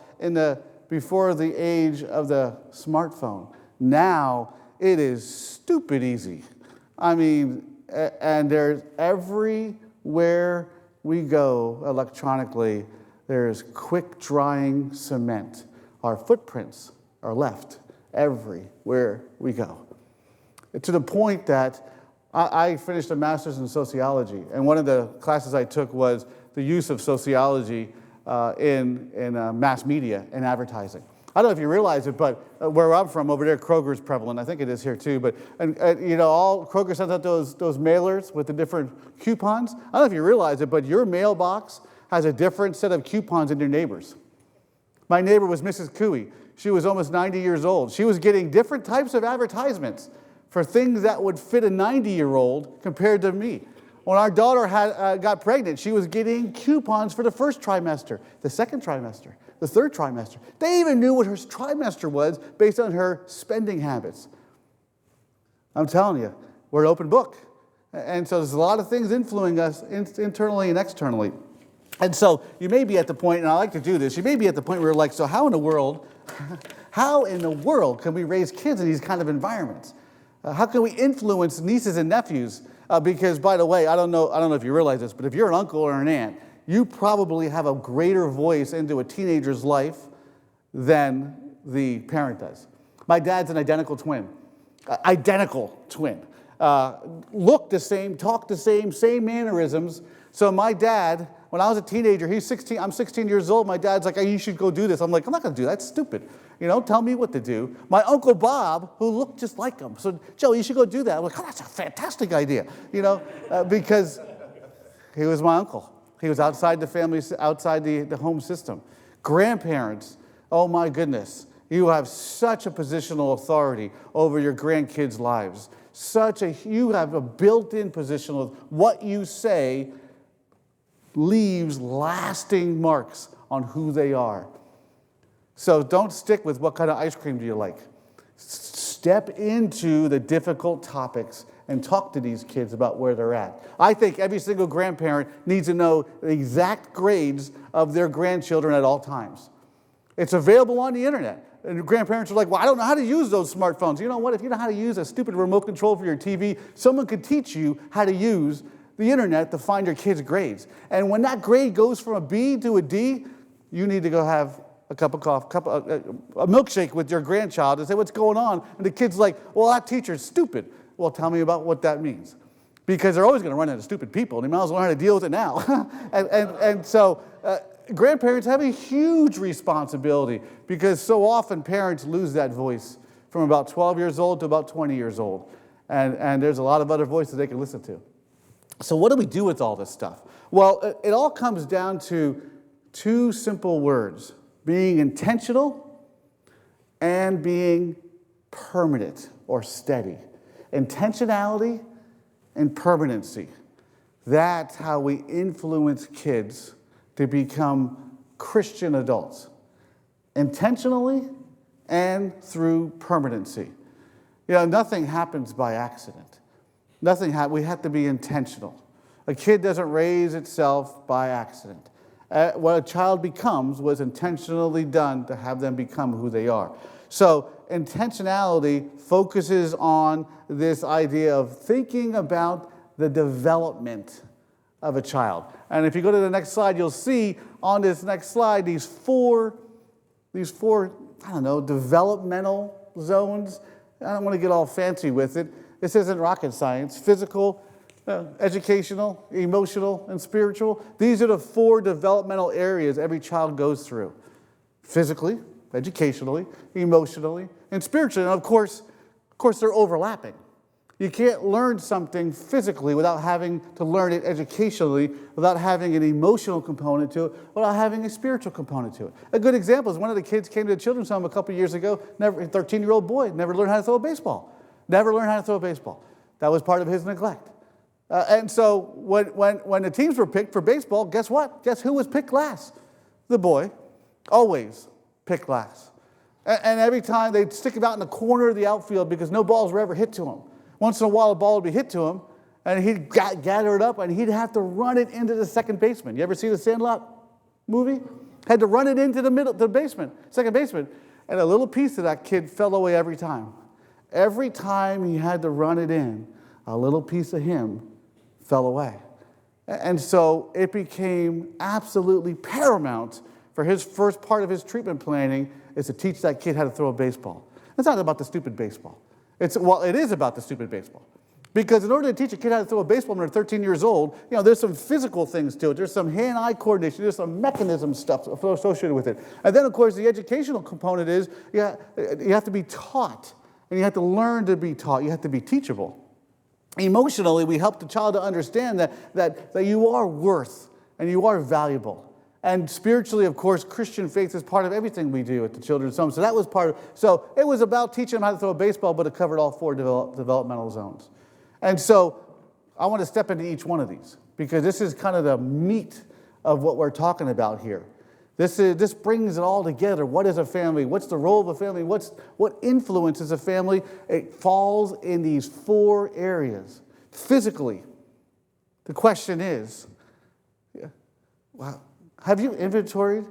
before the age of the smartphone. Now it is stupid easy. I mean, and there's everywhere we go electronically, there's quick drying cement. Our footprints are left everywhere we go. To the point that I finished a master's in sociology, and one of the classes I took was the use of sociology in mass media and advertising. I don't know if you realize it, but where I'm from, over there, Kroger's prevalent. I think it is here too. But you know, all Kroger sends out those mailers with the different coupons. I don't know if you realize it, but your mailbox has a different set of coupons than your neighbors. My neighbor was Mrs. Cooey. She was almost 90 years old. She was getting different types of advertisements for things that would fit a 90-year-old compared to me. When our daughter got pregnant, she was getting coupons for the first trimester, the second trimester, the third trimester. They even knew what her trimester was based on her spending habits. I'm telling you, we're an open book. And so there's a lot of things influencing us internally and externally. And so you may be at the point, and I like to do this, you may be at the point where you're like, so how in the world can we raise kids in these kind of environments? How can we influence nieces and nephews? Because, by the way, I don't know if you realize this, but if you're an uncle or an aunt, you probably have a greater voice into a teenager's life than the parent does. My dad's an identical twin. Look the same, talk the same mannerisms. So my dad, when I was a teenager, I'm 16 years old. My dad's like, hey, you should go do this. I'm like, I'm not going to do that. That's stupid. You know, tell me what to do. My Uncle Bob, who looked just like him, so, Joe, you should go do that. I'm like, oh, that's a fantastic idea. You know, because he was my uncle. He was outside the family, outside the home system. Grandparents, oh my goodness. You have such a positional authority over your grandkids' lives. You have a built-in position of what you say leaves lasting marks on who they are. So don't stick with what kind of ice cream do you like. Step into the difficult topics and talk to these kids about where they're at. I think every single grandparent needs to know the exact grades of their grandchildren at all times. It's available on the internet. And grandparents are like, well, I don't know how to use those smartphones. You know what? If you know how to use a stupid remote control for your TV, someone could teach you how to use the internet to find your kids' grades. And when that grade goes from a B to a D, you need to go have a cup of coffee, a milkshake with your grandchild and say, what's going on? And the kid's like, well, that teacher's stupid. Well, tell me about what that means. Because they're always going to run into stupid people, and they might as well learn how to deal with it now. and so grandparents have a huge responsibility, because so often parents lose that voice from about 12 years old to about 20 years old. And there's a lot of other voices they can listen to. So what do we do with all this stuff? Well, it all comes down to two simple words: being intentional and being permanent or steady. Intentionality and permanency. That's how we influence kids to become Christian adults. Intentionally and through permanency. You know, nothing happens by accident. We have to be intentional. A kid doesn't raise itself by accident. What a child becomes was intentionally done to have them become who they are. So intentionality focuses on this idea of thinking about the development of a child. And if you go to the next slide, you'll see on this next slide these four, developmental zones. I don't want to get all fancy with it. This isn't rocket science. Physical, educational, emotional, and spiritual. These are the four developmental areas every child goes through. Physically, educationally, emotionally, and spiritually. And of course, they're overlapping. You can't learn something physically without having to learn it educationally, without having an emotional component to it, without having a spiritual component to it. A good example is one of the kids came to the children's home a couple years ago, a 13-year-old boy, never learned how to throw a baseball. Never learned how to throw a baseball. That was part of his neglect. And so when the teams were picked for baseball, guess what? Guess who was picked last? The boy. Always picked last. And every time they'd stick him out in the corner of the outfield because no balls were ever hit to him. Once in a while, a ball would be hit to him, and he'd gather it up, and he'd have to run it into the second baseman. You ever see the Sandlot movie? Had to run it into the second baseman. And a little piece of that kid fell away every time. Every time he had to run it in, a little piece of him fell away. And so it became absolutely paramount for his first part of his treatment planning is to teach that kid how to throw a baseball. It's not about the stupid baseball. It is about the stupid baseball. Because in order to teach a kid how to throw a baseball when they're 13 years old, there's some physical things to it. There's some hand-eye coordination. There's some mechanism stuff associated with it. And then, of course, the educational component is you have to be taught. And you have to learn to be taught. You have to be teachable. Emotionally, we help the child to understand that you are worth and you are valuable. And spiritually, of course, Christian faith is part of everything we do at the children's home. So that was so it was about teaching them how to throw a baseball, but it covered all four developmental zones. And so I want to step into each one of these because this is kind of the meat of what we're talking about here. This brings it all together. What is a family? What's the role of a family? What influences a family? It falls in these four areas. Physically, the question is, have you inventoried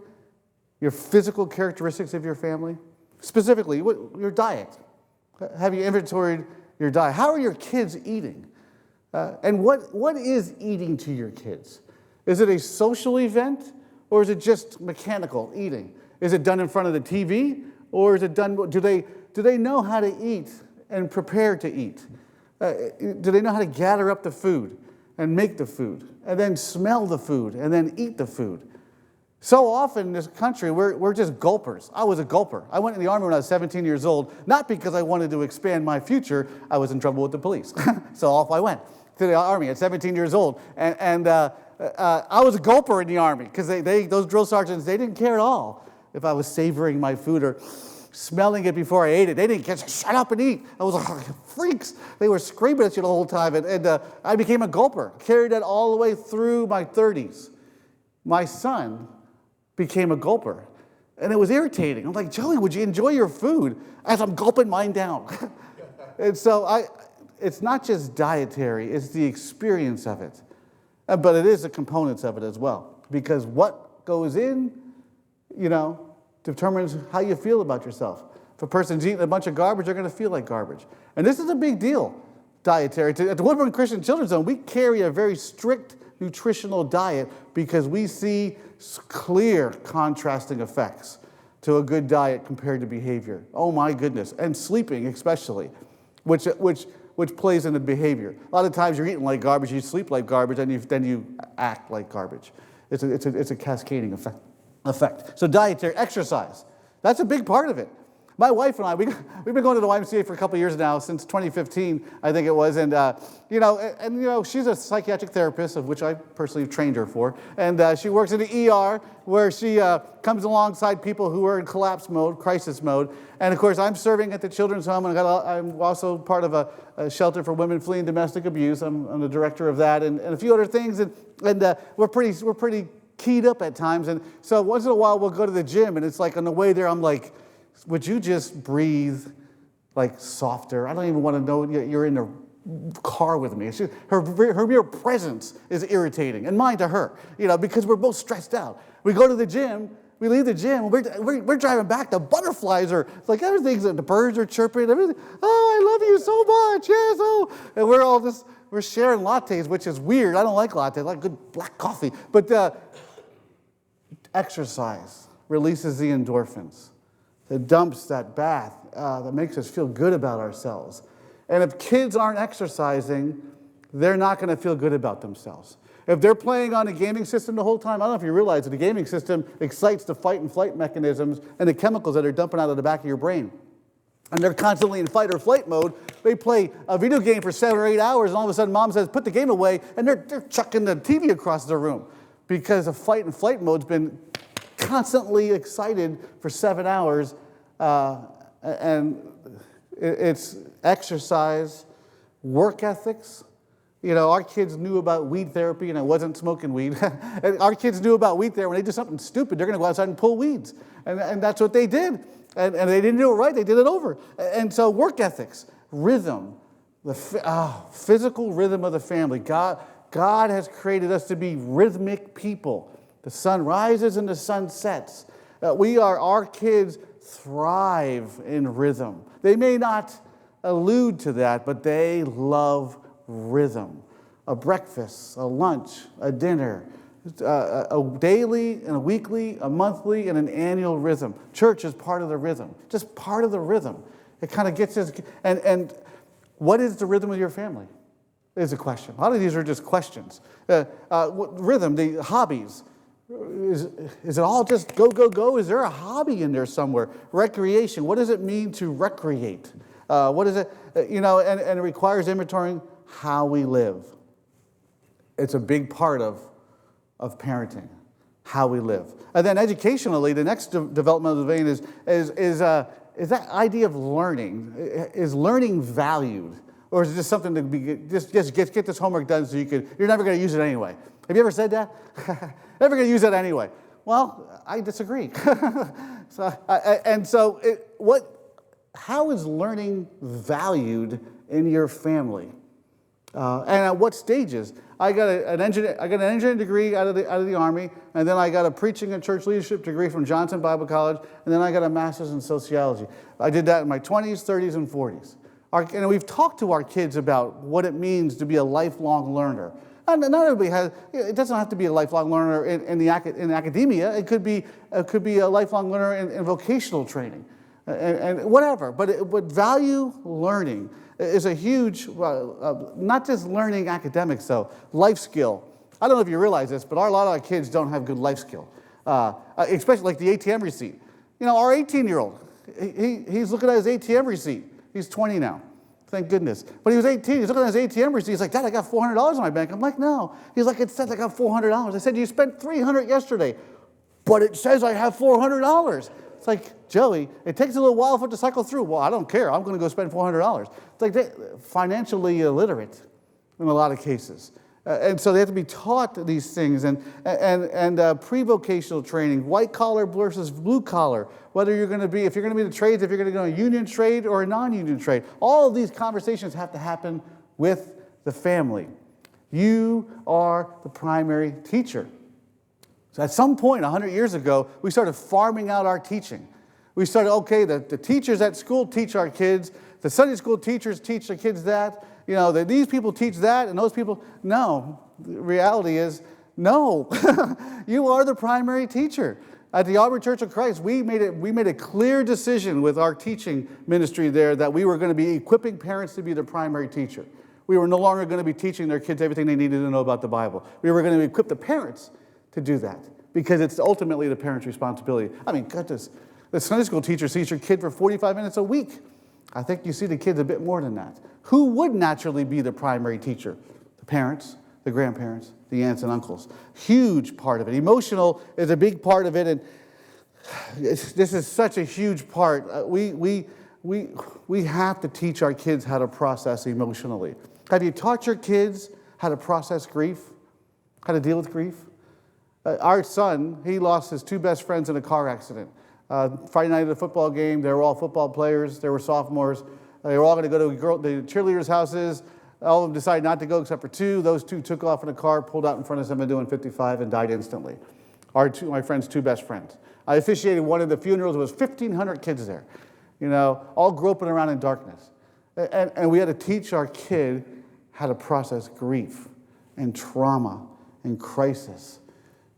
your physical characteristics of your family? Specifically, your diet. Have you inventoried your diet? How are your kids eating? And what is eating to your kids? Is it a social event or is it just mechanical eating? Is it done in front of the TV or is it done? Do they know how to eat and prepare to eat? Do they know how to gather up the food and make the food and then smell the food and then eat the food? So often in this country, we're just gulpers. I was a gulper. I went in the Army when I was 17 years old, not because I wanted to expand my future. I was in trouble with the police. So off I went to the Army at 17 years old. And I was a gulper in the Army because those drill sergeants, they didn't care at all if I was savoring my food or smelling it before I ate it. They didn't care. Shut up and eat. I was like, freaks. They were screaming at you the whole time. And I became a gulper. Carried that all the way through my 30s. My son became a gulper. And it was irritating. I'm like, Joey, would you enjoy your food? As I'm gulping mine down. And so it's not just dietary, it's the experience of it. But it is the components of it as well. Because what goes in, determines how you feel about yourself. If a person's eating a bunch of garbage, they're going to feel like garbage. And this is a big deal, dietary. At the Woodburn Christian Children's Home, we carry a very strict nutritional diet because we see clear contrasting effects to a good diet compared to behavior. Oh my goodness. And sleeping especially, which plays into behavior. A lot of times you're eating like garbage, you sleep like garbage, and then you act like garbage. It's a cascading effect. So dietary, exercise, that's a big part of it. My wife and I, we've been going to the YMCA for a couple of years now, since 2015, I think it was, and she's a psychiatric therapist, of which I personally trained her for, and she works in the ER, where she comes alongside people who are in collapse mode, crisis mode, and of course I'm serving at the children's home, and I'm also part of a shelter for women fleeing domestic abuse. I'm the director of that, and a few other things, and we're pretty keyed up at times, and so once in a while we'll go to the gym, and it's like on the way there I'm like, would you just breathe like softer? I don't even want to know you're in the car with me. Her mere presence is irritating, and mine to her, because we're both stressed out. We go to the gym, we leave the gym, we're driving back, the butterflies are, it's like everything's, the birds are chirping, everything. Oh, I love you so much, yes, oh. And we're sharing lattes, which is weird. I don't like lattes, I like good black coffee. But exercise releases the endorphins. It dumps that bath that makes us feel good about ourselves. And if kids aren't exercising, they're not going to feel good about themselves. If they're playing on a gaming system the whole time, I don't know if you realize that the gaming system excites the fight and flight mechanisms and the chemicals that are dumping out of the back of your brain. And they're constantly in fight or flight mode. They play a video game for 7 or 8 hours, and all of a sudden mom says, put the game away, and they're chucking the TV across the room because the fight and flight mode's been constantly excited for 7 hours, and it's exercise, work ethics. Our kids knew about weed therapy, and I wasn't smoking weed. Our kids knew about weed therapy. When they do something stupid, they're going to go outside and pull weeds, and that's what they did. And they didn't do it right; they did it over. And so, work ethics, rhythm, the physical rhythm of the family. God has created us to be rhythmic people. The sun rises and the sun sets. Our kids thrive in rhythm. They may not allude to that, but they love rhythm. A breakfast, a lunch, a dinner, a daily and a weekly, a monthly, and an annual rhythm. Church is part of the rhythm, just part of the rhythm. It kind of gets us. And what is the rhythm of your family? Is a question. A lot of these are just questions. Rhythm, the hobbies. Is it all just go, go, go? Is there a hobby in there somewhere? Recreation. What does it mean to recreate? What is it? And it requires inventorying how we live. It's a big part of parenting, how we live. And then educationally, the next developmental vein is that idea of learning. Is learning valued? Or is it just something to be, just get this homework done so you're never going to use it anyway? Have you ever said that? Never going to use that anyway. Well, I disagree. How is learning valued in your family? And at what stages? I got an engineering degree out of the Army, and then I got a preaching and church leadership degree from Johnson Bible College, and then I got a master's in sociology. I did that in my 20s, 30s, and 40s. And we've talked to our kids about what it means to be a lifelong learner. Not everybody has. It doesn't have to be a lifelong learner in academia. It could be a lifelong learner in vocational training, and whatever. But value learning is a huge, not just learning academics though, life skill. I don't know if you realize this, but a lot of our kids don't have good life skill, especially like the ATM receipt. Our 18-year-old, he's looking at his ATM receipt. He's 20 now. Thank goodness. But he was 18. He's looking at his ATM receipt. He's like, Dad, I got $400 in my bank. I'm like, no. He's like, it says I got $400. I said, you spent $300 yesterday, but it says I have $400. It's like, Joey, it takes a little while for it to cycle through. Well, I don't care. I'm going to go spend $400. It's like they're financially illiterate in a lot of cases. And so they have to be taught these things, and pre-vocational training, white collar versus blue collar, whether you're going to be, if you're going to be in the trades, if you're going to go in a union trade or a non-union trade. All of these conversations have to happen with the family. You are the primary teacher. So at some point, 100 years ago, we started farming out our teaching. We started, okay, the teachers at school teach our kids, the Sunday school teachers teach their kids that, these people teach that, and those people, no. The reality is, no. You are the primary teacher. At the Auburn Church of Christ, we made a clear decision with our teaching ministry there that we were going to be equipping parents to be the primary teacher. We were no longer going to be teaching their kids everything they needed to know about the Bible. We were going to equip the parents to do that because it's ultimately the parent's responsibility. I mean, goodness, the Sunday school teacher sees your kid for 45 minutes a week. I think you see the kids a bit more than that. Who would naturally be the primary teacher? The parents, the grandparents, the aunts and uncles. Huge part of it. Emotional is a big part of it, and this is such a huge part. We have to teach our kids how to process emotionally. Have you taught your kids how to process grief? How to deal with grief? Our son, he lost his two best friends in a car accident. Friday night at a football game, they were all football players. They were sophomores. They were all going to go to the cheerleaders' houses. All of them decided not to go except for two. Those two took off in a car, pulled out in front of someone doing 55, and died instantly. My friend's two best friends. I officiated one of the funerals. There was 1,500 kids there, all groping around in darkness. And we had to teach our kid how to process grief and trauma and crisis.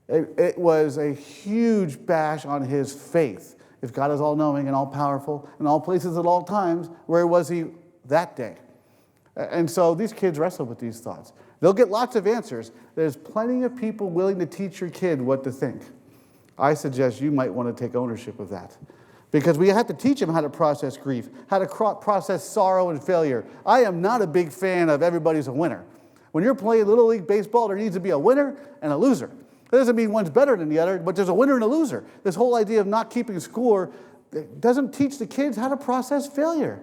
It was a huge bash on his faith. If God is all-knowing and all-powerful in all places at all times, where was he that day? And so these kids wrestle with these thoughts. They'll get lots of answers. There's plenty of people willing to teach your kid what to think. I suggest you might want to take ownership of that. Because we have to teach them how to process grief, how to process sorrow and failure. I am not a big fan of everybody's a winner. When you're playing Little League Baseball, there needs to be a winner and a loser. That doesn't mean one's better than the other, but there's a winner and a loser. This whole idea of not keeping score doesn't teach the kids how to process failure.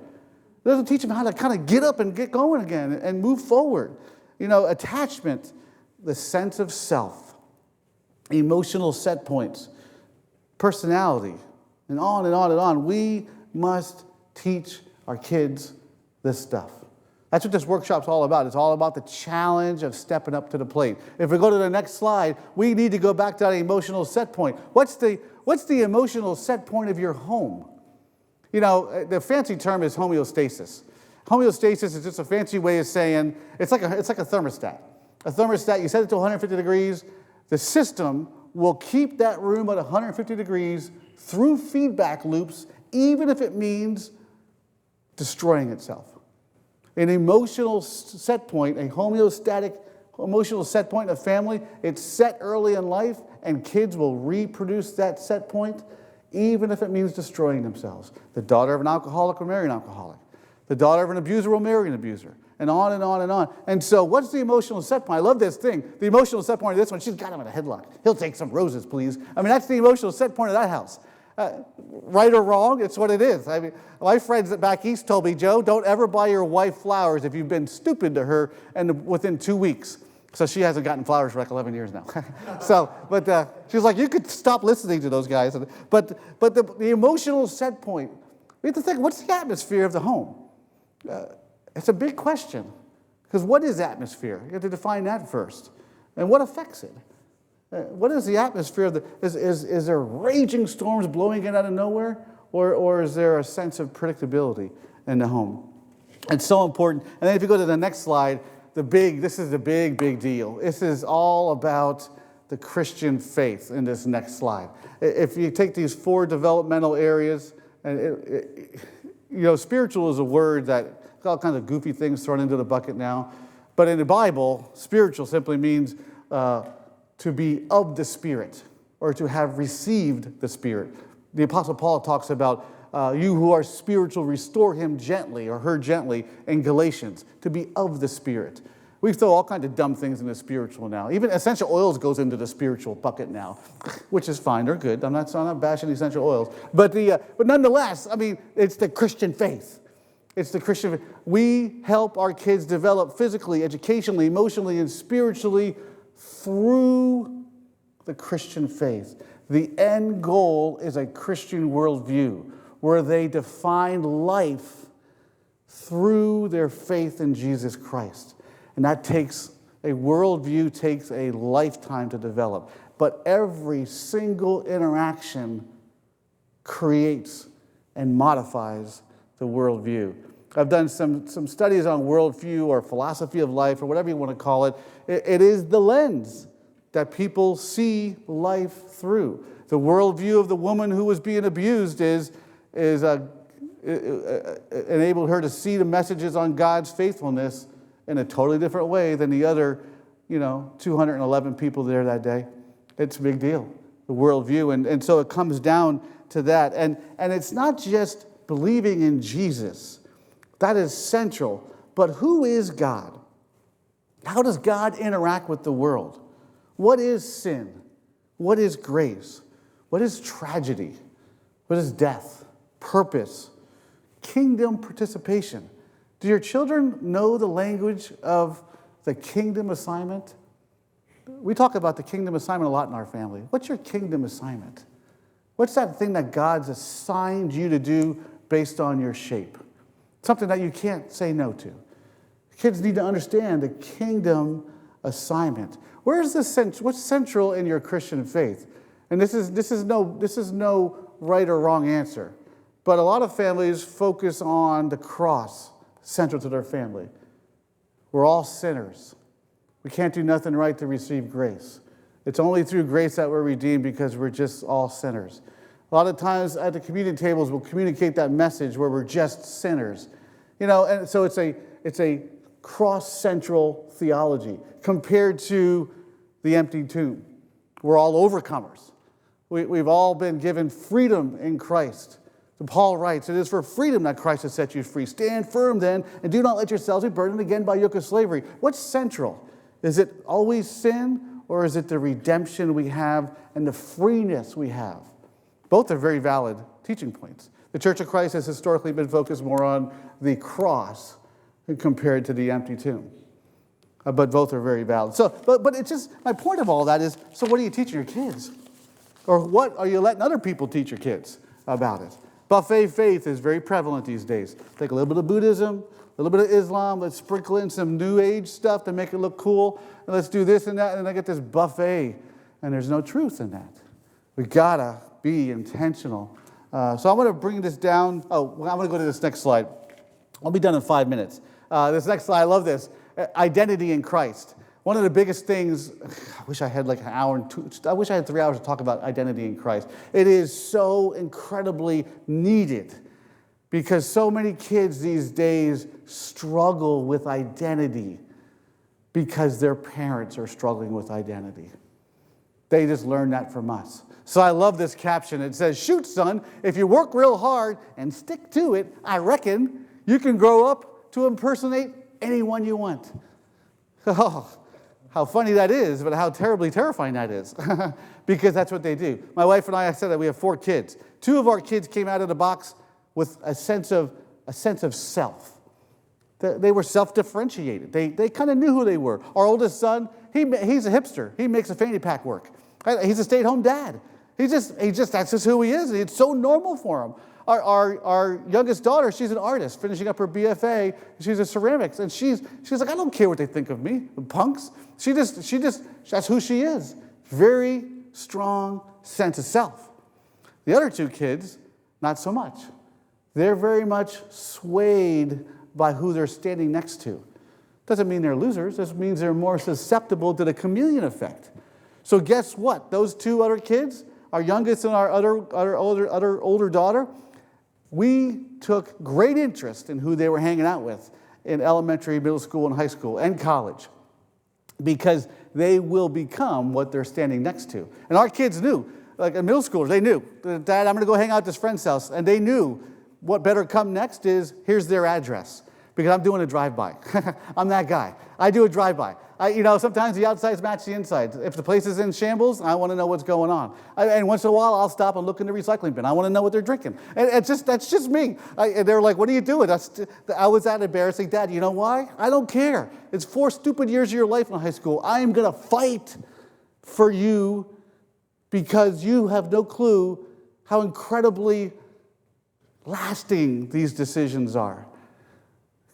It doesn't teach them how to kind of get up and get going again and move forward. Attachment, the sense of self, emotional set points, personality, and on and on and on. We must teach our kids this stuff. That's what this workshop's all about. It's all about the challenge of stepping up to the plate. If we go to the next slide, we need to go back to that emotional set point. What's the emotional set point of your home? The fancy term is homeostasis. Homeostasis is just a fancy way of saying it's like a thermostat. A thermostat, you set it to 150 degrees, the system will keep that room at 150 degrees through feedback loops, even if it means destroying itself. An emotional set point, a homeostatic emotional set point in a family, it's set early in life, and kids will reproduce that set point, even if it means destroying themselves. The daughter of an alcoholic will marry an alcoholic. The daughter of an abuser will marry an abuser, and on and on and on. And so what's the emotional set point? I love this thing. The emotional set point of this one, she's got him in a headlock. He'll take some roses, please. That's the emotional set point of that house. Right or wrong, it's what it is. My friends back east told me, Joe, don't ever buy your wife flowers if you've been stupid to her and within 2 weeks. So she hasn't gotten flowers for like 11 years now. She's like, you could stop listening to those guys. But the emotional set point, we have to think, what's the atmosphere of the home? It's a big question. Because what is atmosphere? You have to define that first. And what affects it? What is the atmosphere of is there raging storms blowing in out of nowhere? Or is there a sense of predictability in the home? It's so important. And then if you go to the next slide, this is the big deal. This is all about the Christian faith in this next slide. If you take these 4 developmental areas, and spiritual is a word that got all kinds of goofy things thrown into the bucket now. But in the Bible, spiritual simply means to be of the Spirit, or to have received the Spirit. The Apostle Paul talks about you who are spiritual, restore him gently, or her gently, in Galatians, to be of the Spirit. We throw all kinds of dumb things into spiritual now. Even essential oils goes into the spiritual bucket now, which is fine. They're good. I'm not bashing essential oils. But nonetheless, it's the Christian faith. It's the Christian faith. We help our kids develop physically, educationally, emotionally, and spiritually through the Christian faith. The end goal is a Christian worldview where they define life through their faith in Jesus Christ. And that takes a worldview, takes a lifetime to develop. But every single interaction creates and modifies the worldview. I've done some studies on worldview or philosophy of life or whatever you want to call it. It is the lens that people see life through. The worldview of the woman who was being abused enabled her to see the messages on God's faithfulness in a totally different way than the other, 211 people there that day. It's a big deal, the worldview. And so it comes down to that. And it's not just believing in Jesus. That is central. But who is God? How does God interact with the world? What is sin? What is grace? What is tragedy? What is death? Purpose? Kingdom participation. Do your children know the language of the kingdom assignment? We talk about the kingdom assignment a lot in our family. What's your kingdom assignment? What's that thing that God's assigned you to do based on your shape? Something that you can't say no to. Kids need to understand the kingdom assignment. What's central in your Christian faith? And this is no right or wrong answer. But a lot of families focus on the cross central to their family. We're all sinners. We can't do nothing right to receive grace. It's only through grace that we're redeemed because we're just all sinners. A lot of times at the communion tables, we'll communicate that message where we're just sinners. And so it's a cross-central theology compared to the empty tomb. We're all overcomers. We've all been given freedom in Christ. And Paul writes, "It is for freedom that Christ has set you free. Stand firm then, and do not let yourselves be burdened again by yoke of slavery." What's central? Is it always sin, or is it the redemption we have and the freeness we have? Both are very valid teaching points. The Church of Christ has historically been focused more on the cross compared to the empty tomb. But both are very valid. So, but it's just, my point of all that is, so what are you teaching your kids? Or what are you letting other people teach your kids about it? Buffet faith is very prevalent these days. Take a little bit of Buddhism, a little bit of Islam, let's sprinkle in some New Age stuff to make it look cool, and let's do this and that, and then I get this buffet, and there's no truth in that. We gotta be intentional. So I'm gonna bring this down. I'm gonna go to this next slide. I'll be done in 5 minutes. This next slide, I love this. Identity in Christ. One of the biggest things, I wish I had like an hour and two, I wish I had 3 hours to talk about identity in Christ. It is so incredibly needed because so many kids these days struggle with identity because their parents are struggling with identity. They just learned that from us. So I love this caption. It says, "Shoot, son, if you work real hard and stick to it, I reckon you can grow up to impersonate anyone you want." Oh, how funny that is, but how terribly terrifying that is. Because that's what they do. My wife and I said that we have 4 kids. 2 of our kids came out of the box with a sense of self. They were self-differentiated. They kind of knew who they were. Our oldest son, he's a hipster. He makes a fanny pack work. He's a stay-at-home dad. That's just who he is. It's so normal for him. Our youngest daughter, she's an artist, finishing up her BFA. She's a ceramics, and she's like, I don't care what they think of me, punks. She just that's who she is. Very strong sense of self. The other 2 kids, not so much. They're very much swayed by who they're standing next to. Doesn't mean they're losers. Just means they're more susceptible to the chameleon effect. So guess what? Those 2 other kids, our youngest and our older daughter, we took great interest in who they were hanging out with in elementary, middle school, and high school, and college, because they will become what they're standing next to. And our kids knew, like in middle schoolers, they knew, Dad, I'm going to go hang out at this friend's house, and they knew what better come next is, here's their address, because I'm doing a drive-by. I'm that guy. I do a drive-by. Sometimes the outsides match the insides. If the place is in shambles, I want to know what's going on. And once in a while, I'll stop and look in the recycling bin. I want to know what they're drinking. And that's just me. And they're like, what are you doing? I was that embarrassing. Dad, you know why? I don't care. It's 4 stupid years of your life in high school. I am going to fight for you because you have no clue how incredibly lasting these decisions are.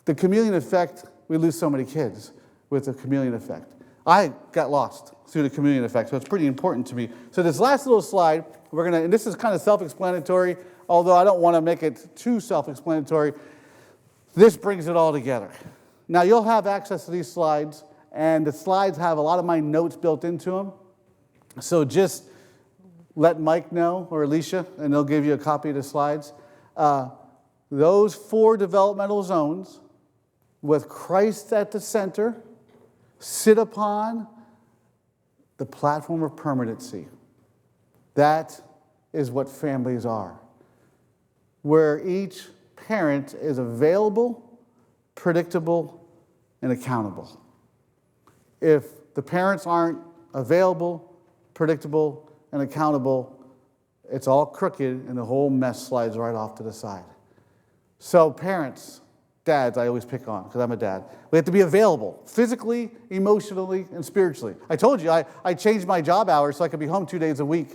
The chameleon effect, we lose so many kids with the chameleon effect. I got lost through the chameleon effect, so it's pretty important to me. So this last little slide, and this is kind of self-explanatory, although I don't want to make it too self-explanatory. This brings it all together. Now you'll have access to these slides, and the slides have a lot of my notes built into them. So just let Mike know, or Alicia, and they'll give you a copy of the slides. Those 4 developmental zones with Christ at the center sit upon the platform of permanency. That is what families are, where each parent is available, predictable, and accountable. If the parents aren't available, predictable, and accountable, it's all crooked and the whole mess slides right off to the side. So parents, dads, I always pick on because I'm a dad. We have to be available physically, emotionally, and spiritually. I told you I changed my job hours so I could be home 2 days a week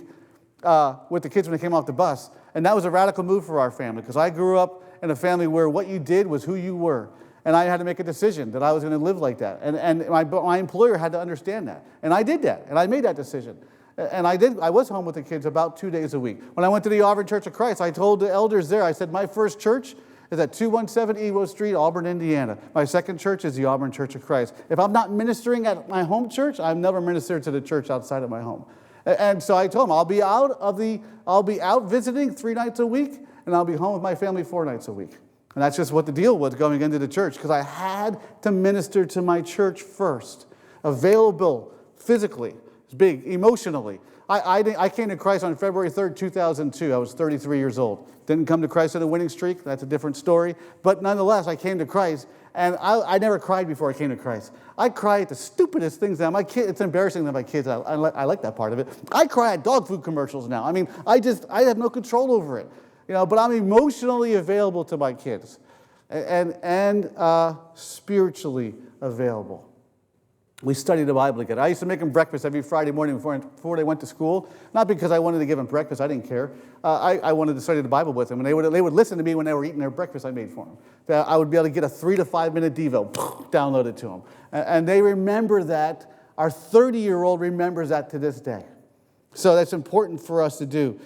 with the kids when they came off the bus. And that was a radical move for our family because I grew up in a family where what you did was who you were. And I had to make a decision that I was going to live like that. And my employer had to understand that. And I did that. And I made that decision. And I was home with the kids about 2 days a week. When I went to the Auburn Church of Christ, I told the elders there, I said, my first church is at 217 Evo Street, Auburn, Indiana. My second church is the Auburn Church of Christ. If I'm not ministering at my home church, I've never ministered to the church outside of my home. And so I told them, I'll be out visiting 3 nights a week, and I'll be home with my family 4 nights a week. And that's just what the deal was going into the church, because I had to minister to my church first. Available physically, it's big, emotionally. I came to Christ on February 3rd, 2002. I was 33 years old. Didn't come to Christ in a winning streak. That's a different story. But nonetheless, I came to Christ, and I never cried before I came to Christ. I cry at the stupidest things now. My kid, it's embarrassing that my kids, I like that part of it. I cry at dog food commercials now. I mean, I have no control over it. But I'm emotionally available to my kids and spiritually available. We study the Bible together. I used to make them breakfast every Friday morning before they went to school. Not because I wanted to give them breakfast. I didn't care. I wanted to study the Bible with them. And they would listen to me when they were eating their breakfast I made for them. I would be able to get a 3 to 5 minute Devo downloaded to them. And they remember that. Our 30-year-old remembers that to this day. So that's important for us to do.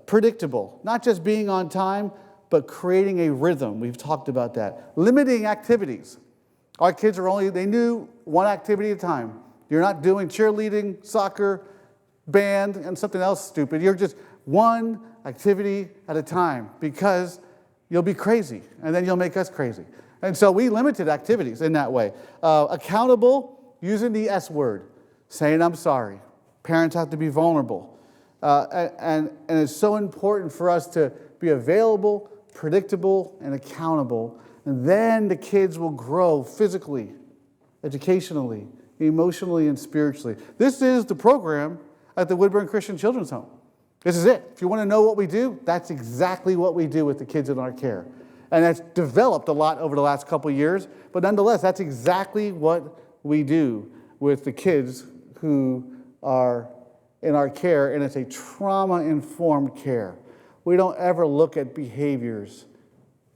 Predictable. Not just being on time, but creating a rhythm. We've talked about that. Limiting activities. Our kids they knew one activity at a time. You're not doing cheerleading, soccer, band, and something else stupid. You're just one activity at a time because you'll be crazy, and then you'll make us crazy. And so we limited activities in that way. Accountable, using the S word, saying I'm sorry. Parents have to be vulnerable. And it's so important for us to be available, predictable, and accountable. And then the kids will grow physically, educationally, emotionally, and spiritually. This is the program at the Woodburn Christian Children's Home. This is it. If you want to know what we do, that's exactly what we do with the kids in our care. And that's developed a lot over the last couple of years, but nonetheless, that's exactly what we do with the kids who are in our care, and it's a trauma-informed care. We don't ever look at behaviors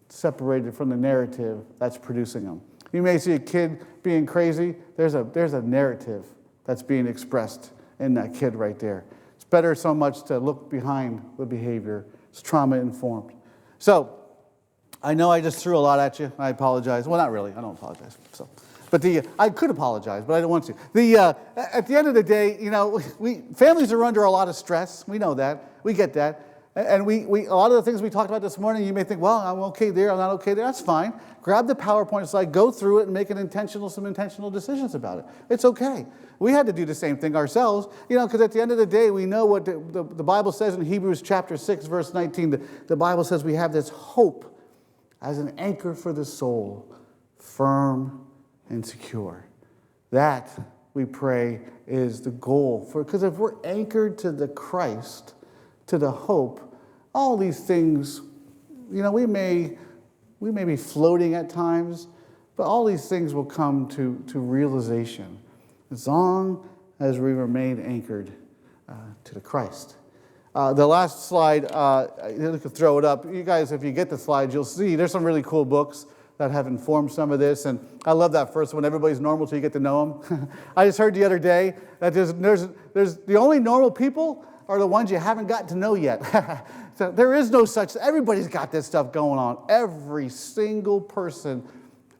separated from the narrative that's producing them. You may see a kid being crazy. There's a narrative that's being expressed in that kid right there. It's better so much to look behind the behavior. It's trauma-informed. So, I know I just threw a lot at you. I apologize. Well, not really. I don't apologize. But I could apologize, but I don't want to. At the end of the day, families are under a lot of stress. We know that. We get that. And we a lot of the things we talked about this morning, you may think, well, I'm okay there, I'm not okay there. That's fine. Grab the PowerPoint slide, go through it, and make some intentional decisions about it. It's okay. We had to do the same thing ourselves, because at the end of the day, we know what the Bible says in Hebrews chapter 6, verse 19. The Bible says we have this hope as an anchor for the soul, firm and secure. That we pray, is the goal. Because if we're anchored to the Christ, to the hope, all these things, we may be floating at times, but all these things will come to realization as long as we remain anchored to the Christ. The last slide, you can throw it up. You guys, if you get the slides, you'll see there's some really cool books that have informed some of this. And I love that first one, Everybody's Normal Till You Get to Know Them. I just heard the other day that there's the only normal people are the ones you haven't gotten to know yet. So there is no such, everybody's got this stuff going on. Every single person.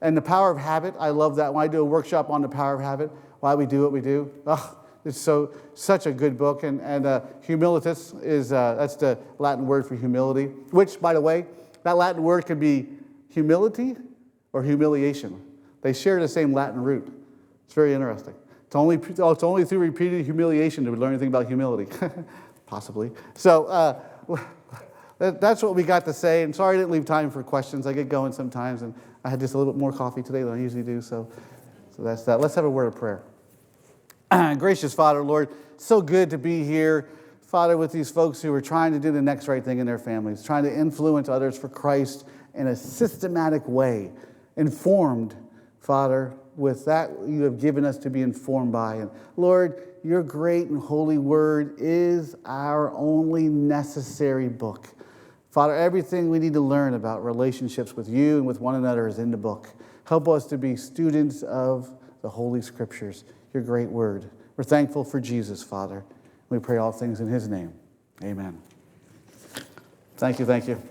And the power of habit, I love that. When I do a workshop on the power of habit, why we do what we do. It's such a good book. And humilitas is, that's the Latin word for humility, which, by the way, that Latin word could be humility or humiliation. They share the same Latin root. It's very interesting. It's only through repeated humiliation do we learn anything about humility. Possibly. So that's what we got to say. And sorry I didn't leave time for questions. I get going sometimes, and I had just a little bit more coffee today than I usually do. So that's that. Let's have a word of prayer. Gracious Father, Lord, so good to be here, Father, with these folks who are trying to do the next right thing in their families, trying to influence others for Christ in a systematic way, informed, Father, with that you have given us to be informed by. And Lord, your great and holy word is our only necessary book. Father, everything we need to learn about relationships with you and with one another is in the book. Help us to be students of the Holy Scriptures, your great word. We're thankful for Jesus, Father. We pray all things in his name. Amen. Thank you.